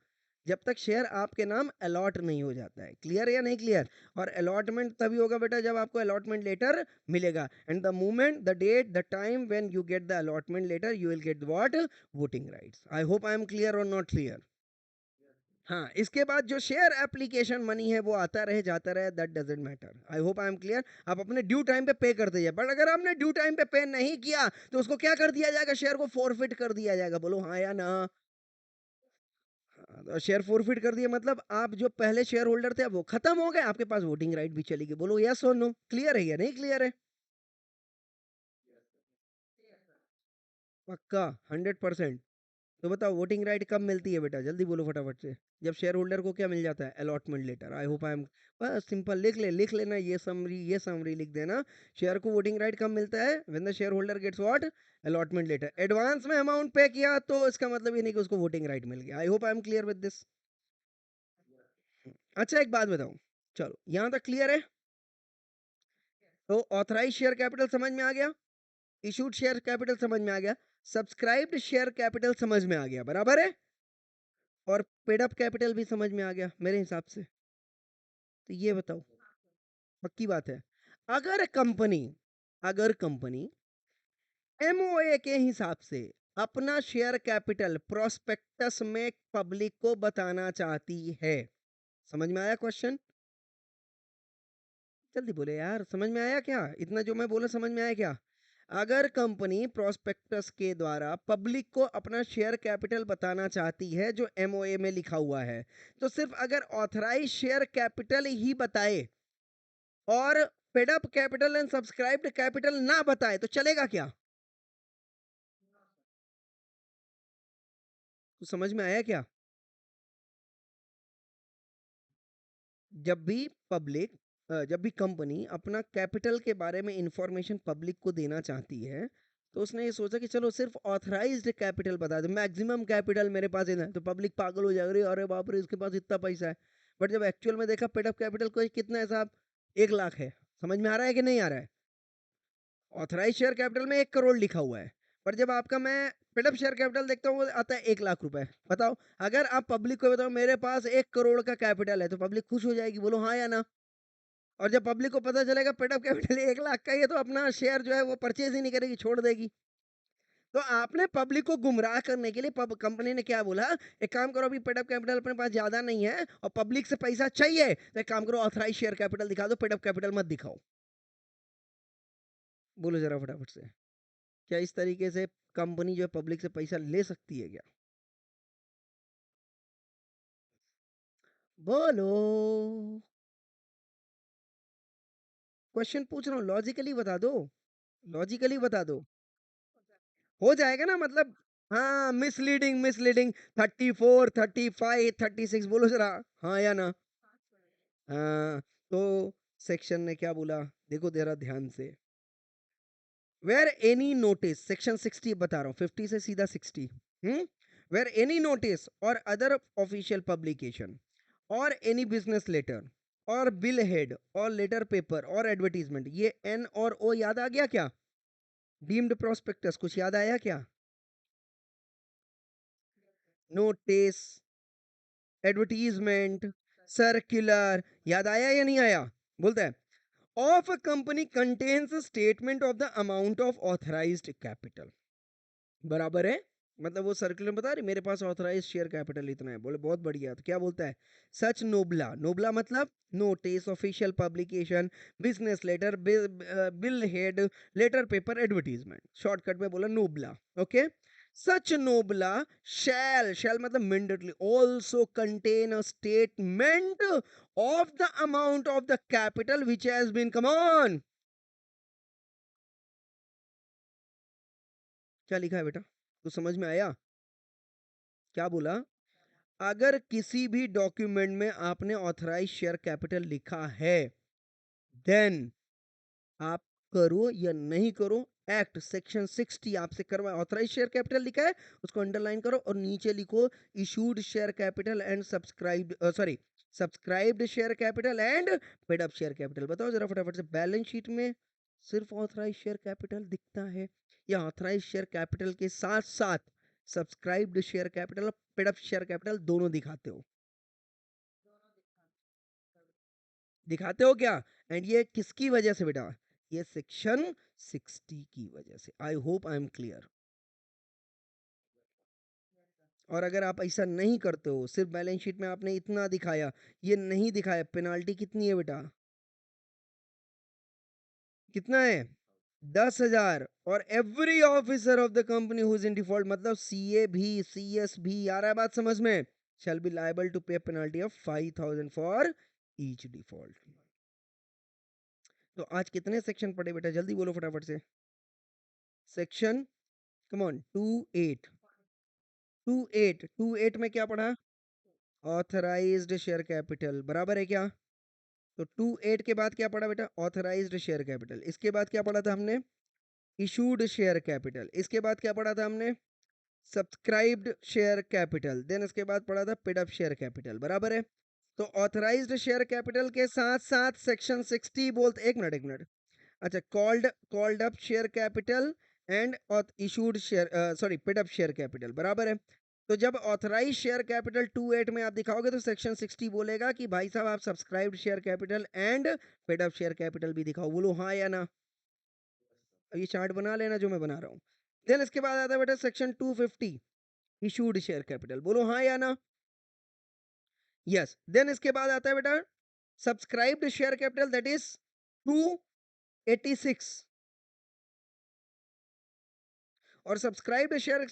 जब तक शेयर आपके नाम अलॉट नहीं हो जाता है, क्लियर या नहीं क्लियर? और अलॉटमेंट तभी होगा बेटा जब आपको अलॉटमेंट लेटर मिलेगा, and the moment the date the time when you get the allotment letter you will get what, voting rights. I hope I am clear or not clear? हाँ, इसके बाद जो शेयर एप्लीकेशन मनी है वो आता रहे जाता रहे, that doesn't matter. I hope I am clear. आप अपने ड्यू टाइम पे पे कर दीजिए, बट अगर आपने ड्यू टाइम पे पे नहीं किया तो उसको क्या कर दिया जाएगा? शेयर को फोरफिट कर दिया जाएगा, बोलो हाँ या ना। हाँ, तो शेयर फोरफिट कर दिया मतलब आप जो पहले शेयर होल्डर थे वो खत्म हो गए, आपके पास वोटिंग राइट भी चली गई, बोलो यस और नो। क्लियर है या नहीं क्लियर है? पक्का? 100%? तो बताओ वोटिंग राइट कब मिलती है बेटा, जल्दी बोलो फटाफट से। जब शेयर होल्डर को क्या मिल जाता है? Allotment letter. I hope I am, बस सिंपल लिख ले, लिख लेना, ये समरी लिख देना। शेयर को वोटिंग राइट कब मिलता है? When the share holder gets what, allotment letter. Advance में अमाउंट पे किया तो इसका मतलब ये नहीं कि उसको वोटिंग राइट मिल गया। आई hope I am clear with this. अच्छा एक बात बताओ, चलो यहाँ तक क्लियर है? तो ऑथराइज शेयर कैपिटल समझ में आ गया, इशूड शेयर कैपिटल समझ में आ गया, सब्सक्राइब्ड शेयर कैपिटल समझ में आ गया, बराबर है? और पेड अप कैपिटल भी समझ में आ गया मेरे हिसाब से। तो ये बताओ, पक्की बात है? अगर कंपनी, अगर कंपनी एमओए के हिसाब से अपना शेयर कैपिटल प्रोस्पेक्टस में पब्लिक को बताना चाहती है, समझ में आया क्वेश्चन? जल्दी बोले यार, समझ में आया क्या? इतना जो मैं बोला समझ में आया क्या? अगर कंपनी प्रोस्पेक्टस के द्वारा पब्लिक को अपना शेयर कैपिटल बताना चाहती है जो एमओए में लिखा हुआ है, तो सिर्फ अगर ऑथराइज शेयर कैपिटल ही बताए और paid up capital and subscribed capital ना बताए तो चलेगा क्या? तो समझ में आया क्या? जब भी पब्लिक, जब भी कंपनी अपना कैपिटल के बारे में इंफॉर्मेशन पब्लिक को देना चाहती है, तो उसने ये सोचा कि चलो सिर्फ ऑथराइज्ड कैपिटल बता दो, मैक्सिमम कैपिटल मेरे पास इतना है, तो पब्लिक पागल हो जाएगी, अरे बाप रे इसके पास इतना पैसा है। बट जब एक्चुअल में देखा पेड अप कैपिटल को कितना है साहब, 1 लाख है। समझ में आ रहा है कि नहीं आ रहा है? ऑथराइज शेयर कैपिटल में 1 करोड़ लिखा हुआ है, पर जब आपका मैं पेड अप शेयर कैपिटल देखता हूँ वो आता है 1 लाख रुपए। बताओ, अगर आप पब्लिक को बताओ मेरे पास 1 करोड़ का कैपिटल है, तो पब्लिक खुश हो जाएगी, बोलो हाँ या ना। और जब पब्लिक को पता चलेगा पेड अप कैपिटल 1 लाख का ही है, तो अपना शेयर जो है वो परचेज ही नहीं करेगी, छोड़ देगी। तो आपने पब्लिक को गुमराह करने के लिए कंपनी ने क्या बोला, एक काम करो, अभी पेड अप कैपिटल अपने पास ज्यादा नहीं है और पब्लिक से पैसा चाहिए, तो एक काम करो ऑथराइज शेयर कैपिटल दिखा दो, पेड अप कैपिटल मत दिखाओ। बोलो जरा फटाफट से, क्या इस तरीके से कंपनी जो है पब्लिक से पैसा ले सकती है क्या? बोलो। क्वेश्चन पूछ रहा हूँ, लॉजिकली बता दो, लॉजिकली बता दो। हो जाएगा ना, मतलब हाँ, मिसलीडिंग मिसलीडिंग। 34, 35, 36, बोलो जरा हाँ या ना। हाँ, तो सेक्शन ने क्या बोला, देखो जरा ध्यान से। वेर एनी नोटिस, सेक्शन 60 बता रहा हूँ, 50 से सीधा 60। वेर एनी नोटिस और अदर ऑफिशियल पब्लिकेशन और एनी बिजनेस लेटर और बिल हेड और लेटर पेपर और एडवर्टीजमेंट, ये एन और ओ याद आ गया क्या? डीम्ड प्रोस्पेक्टस कुछ याद आया क्या? नोटिस, एडवर्टीजमेंट, सर्कुलर, याद आया या नहीं आया? बोलता है of a company contains statement of the amount of authorised capital, बराबर है। मतलब वो सर्कुलर बता रही मेरे पास ऑथराइज शेयर कैपिटल इतना है, बोले बहुत बढ़िया। तो क्या बोलता है, सच नोबला, नोबला मतलब notice, official publication, business letter, bill head, letter paper, advertisement, shortcut में बोला NOBLA. Okay, such NOBLA shall, shall मतलब mandatorily also contain a statement of the amount of the capital which has been, come on, क्या लिखा है बेटा, तो समझ में आया? क्या बोला, अगर किसी भी डॉक्यूमेंट में आपने ऑथराइज शेयर कैपिटल लिखा है, देन आप करो या नहीं करो, एक्ट सेक्शन 60 आपसे करवाए, ऑथराइज शेयर कैपिटल लिखा है उसको अंडरलाइन करो और नीचे लिखो issued share capital and subscribed, sorry, subscribed share capital and paid up share capital. बताओ जरा फटाफट से, बैलेंस शीट में सिर्फ ऑथराइज शेयर कैपिटल दिखता है या ऑथराइज शेयर कैपिटल के साथ साथ सब्सक्राइब्ड शेयर कैपिटल और पेड अप शेयर कैपिटल दोनों दिखाते हो? दिखाते हो क्या? एंड ये किसकी वजह से बेटा, ये सेक्शन 60 की वजह से। आई होप आई एम क्लियर। और अगर आप ऐसा नहीं करते हो, सिर्फ बैलेंस शीट में आपने इतना दिखाया, ये नहीं दिखाया, पेनाल्टी कितनी है बेटा? कितना है? 10,000। और every officer of the company who is in default, मतलब सीए भी, सीएस भी, आ रहा है बात समझ में, शैल बी लायबल टू पे penalty of 5,000 for each default. तो आज कितने सेक्शन पढ़े बेटा, जल्दी बोलो फटाफट से। Section, come on, 28। 28 में क्या पढ़ा? ऑथराइज्ड शेयर कैपिटल, बराबर है क्या? तो 28 के बाद क्या पढ़ा बेटा? Authorised share capital. इसके बाद क्या पढ़ा था हमने? Issued share capital. इसके बाद क्या पढ़ा था हमने? Subscribed share capital. देन इसके बाद पढ़ा था पेड अप शेयर कैपिटल, बराबर है। तो ऑथराइज्ड शेयर कैपिटल के साथ साथ सेक्शन 60 बोलते, एक मिनट, अच्छा, called called up share capital and issued share, sorry, paid up share capital, बराबर है। तो जब ऑथराइज शेयर कैपिटल 28 में आप दिखाओगे तो सेक्शन 60 बोलेगा कि भाई साहब आप subscribed share capital and paid up share capital भी दिखाओ, बोलो हाँ या ना। अब ये चार्ट बना लेना जो मैं बना रहा हूँ। देन इसके बाद आता है बेटा सेक्शन 250, इशूड शेयर कैपिटल, बोलो हाँ या ना। यस। देन इसके बाद आता है बेटा subscribed share capital, that is 286। और सब्सक्राइब्ड शेयर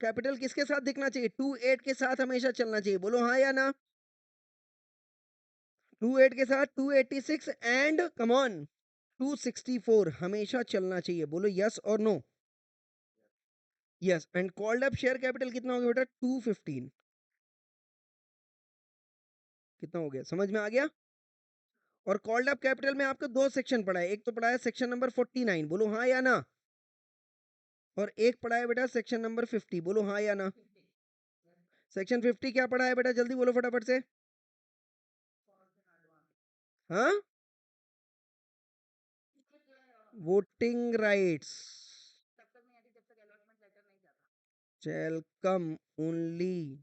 कैपिटल किसके साथ दिखना चाहिए? 28 के साथ हमेशा चलना चाहिए, बोलो हाँ या ना। 28 के साथ 286 एंड कम ऑन 264 हमेशा चलना चाहिए, बोलो यस और no. Yes. And called up share capital कितना हो गया बेटा? 215। कितना हो गया, समझ में आ गया? और कॉल्ड अप कैपिटल में आपको 2 सेक्शन पढ़ा है, एक तो पढ़ा है सेक्शन नंबर 49, बोलो हाँ या ना। और एक पढ़ा है बेटा सेक्शन नंबर 50, बोलो हाँ या ना। सेक्शन 50 क्या पढ़ा है बेटा, जल्दी बोलो फटाफट से। हाँ, voting rights shall come only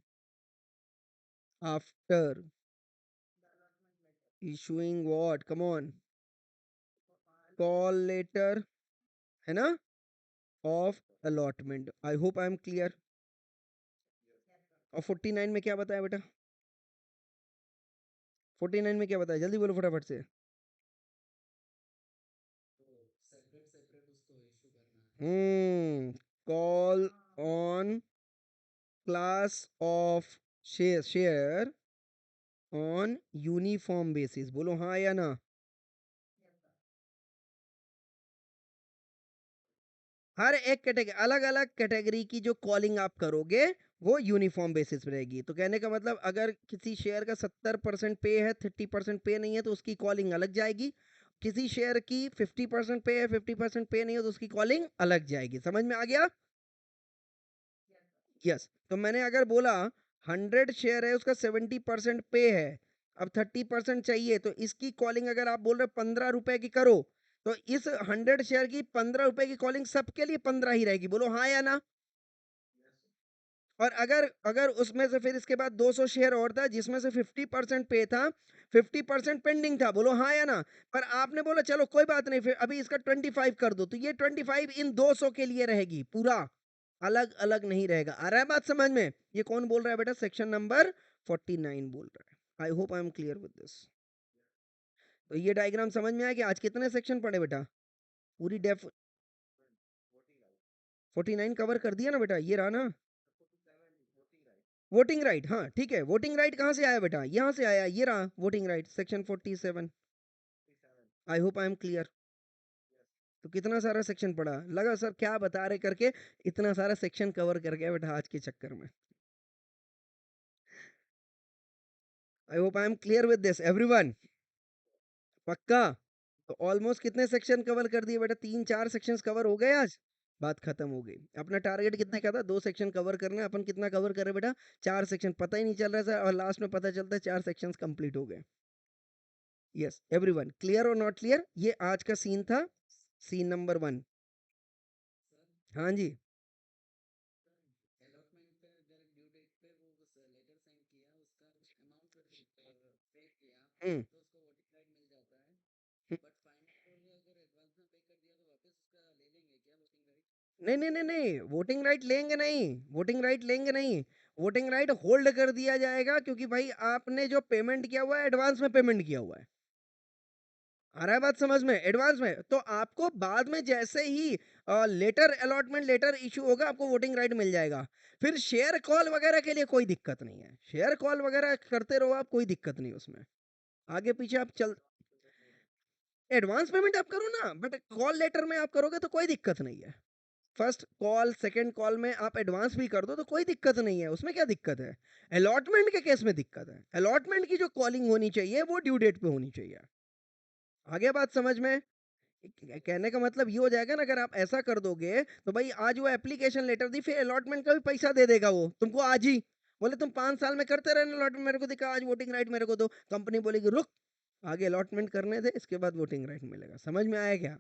after issuing what, come on, call letter, है ना, of allotment. I hope I am clear. और 49 में क्या बताया बेटा, 49 में क्या बताया, जल्दी बोलो फटाफट से। Call on class of share on uniform basis, बोलो हाँ या ना। हर एक कैटेगरी, अलग अलग कैटेगरी की जो कॉलिंग आप करोगे वो यूनिफॉर्म बेसिस पे रहेगी। तो कहने का मतलब अगर किसी शेयर का 70% पे है, 30% पे नहीं है, तो उसकी कॉलिंग अलग जाएगी। किसी शेयर की 50% पे है, 50% पे नहीं है, तो उसकी कॉलिंग अलग जाएगी। समझ में आ गया? यस। तो मैंने अगर बोला 100 शेयर है, उसका 70% पे है, अब 30% चाहिए, तो इसकी कॉलिंग अगर आप बोल रहे 15 रुपए की करो, तो इस 100 शेयर की 15 रुपए की कॉलिंग सबके लिए 15 ही रहेगी, बोलो हाँ या ना। और अगर अगर उसमें से फिर इसके बाद 200 शेयर और था जिसमें से 50% पे था, 50% पेंडिंग था, बोलो हाँ या ना। पर आपने बोला चलो कोई बात नहीं, फिर अभी इसका 25 कर दो, तो ये 25 इन 200 के लिए रहेगी, पूरा अलग अलग नहीं रहेगा। आ रहा है बात समझ में? ये कौन बोल रहा है बेटा, सेक्शन नंबर 49 बोल रहा है। आई hope I am clear with this. तो ये डायग्राम समझ में आया कि आज कितने सेक्शन पढ़े बेटा, पूरी डेफ 49 कवर कर दिया ना बेटा, ये रहा ना। वोटिंग राइट, हाँ ठीक है। वोटिंग राइट कहाँ से आया बेटा, यहाँ से आया, ये रहा voting right, section 47। I hope I am clear. तो कितना सारा सेक्शन पढ़ा, लगा सर क्या बता रहे करके, इतना सारा सेक्शन कवर कर गया बेटा आज के चक्कर में। आई hope I am clear with this everyone, पक्का? तो ऑलमोस्ट कितने सेक्शन कवर कर दिए बेटा, 3-4 सेक्शंस कवर हो गए आज, बात खत्म हो गई। अपना टारगेट कितना क्या था, 2 सेक्शन कवर करना है, अपन कितना कवर कर रहे बेटा, 4 सेक्शन, पता ही नहीं चल रहा था, और लास्ट में पता चलता है 4 सेक्शंस कंप्लीट हो गए। Yes everyone, clear or not clear, ये आज का सीन था, सीन नंबर 1। हाँ जी। हम्म। हम्म। नहीं नहीं नहीं नहीं, वोटिंग राइट लेंगे नहीं, वोटिंग राइट लेंगे नहीं, वोटिंग राइट होल्ड कर दिया जाएगा, क्योंकि भाई आपने जो पेमेंट किया हुआ है एडवांस में पेमेंट किया हुआ है। आ रहा है बात समझ में, एडवांस में, तो आपको बाद में जैसे ही लेटर अलॉटमेंट लेटर इशू होगा, आपको वोटिंग राइट मिल जाएगा। फिर शेयर कॉल वगैरह के लिए कोई दिक्कत नहीं है, शेयर कॉल वगैरह करते रहो आप, कोई दिक्कत नहीं उसमें, आगे पीछे आप चल, एडवांस पेमेंट आप करो ना, बट कॉल लेटर में आप करोगे तो कोई दिक्कत नहीं है। फर्स्ट कॉल सेकंड कॉल में आप एडवांस भी कर दो तो कोई दिक्कत नहीं है, उसमें क्या दिक्कत है। अलॉटमेंट के केस में दिक्कत है, अलॉटमेंट की जो कॉलिंग होनी चाहिए वो ड्यू डेट पे होनी चाहिए। आगे बात समझ में? कहने का मतलब ये हो जाएगा ना, अगर आप ऐसा कर दोगे तो भाई आज वो एप्लीकेशन लेटर दी, फिर अलॉटमेंट का भी पैसा दे देगा वो तुमको आज ही, बोले तुम 5 साल में करते रहे अलॉटमेंट, मेरे को दिखा आज वोटिंग राइट मेरे को दो, कंपनी बोलेगी रुक, आगे अलॉटमेंट करने दे, इसके बाद वोटिंग राइट मिलेगा। समझ में आया क्या?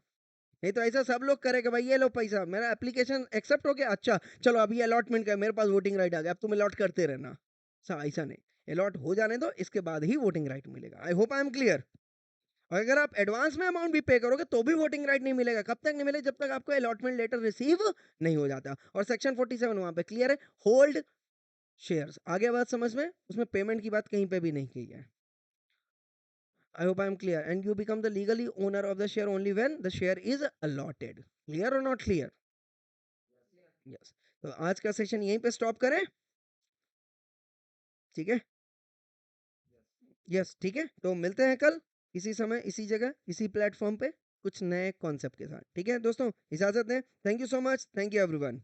नहीं तो ऐसा सब लोग करेगा, भाई ये लो पैसा, मेरा एप्लीकेशन एक्सेप्ट हो गया, अच्छा चलो अभी अलॉटमेंट का मेरे पास वोटिंग राइट आ गया, अब तुम अलॉट करते रहना। ऐसा नहीं, अलॉट हो जाने दो, इसके बाद ही वोटिंग राइट मिलेगा। आई होप आई एम क्लियर। और अगर आप एडवांस में अमाउंट भी पे करोगे तो भी वोटिंग राइट नहीं मिलेगा, कब तक नहीं मिलेगा, जब तक आपको अलॉटमेंट लेटर रिसीव नहीं हो जाता। और सेक्शन 47 वहां पे क्लियर है, होल्ड शेयर्स। आगे बात समझ में, उसमें पेमेंट की बात कहीं पे भी नहीं की है। I hope I am clear. And you become the legally owner of the share only when the share is allotted. Clear or not clear? Yes. तो आज का सेशन यहीं पे स्टॉप करें, ठीक है? यस ठीक है, तो मिलते हैं कल इसी समय इसी जगह इसी प्लेटफॉर्म पे कुछ नए कॉन्सेप्ट के साथ। ठीक है दोस्तों, इजाजत दें। Thank you so much, thank you everyone.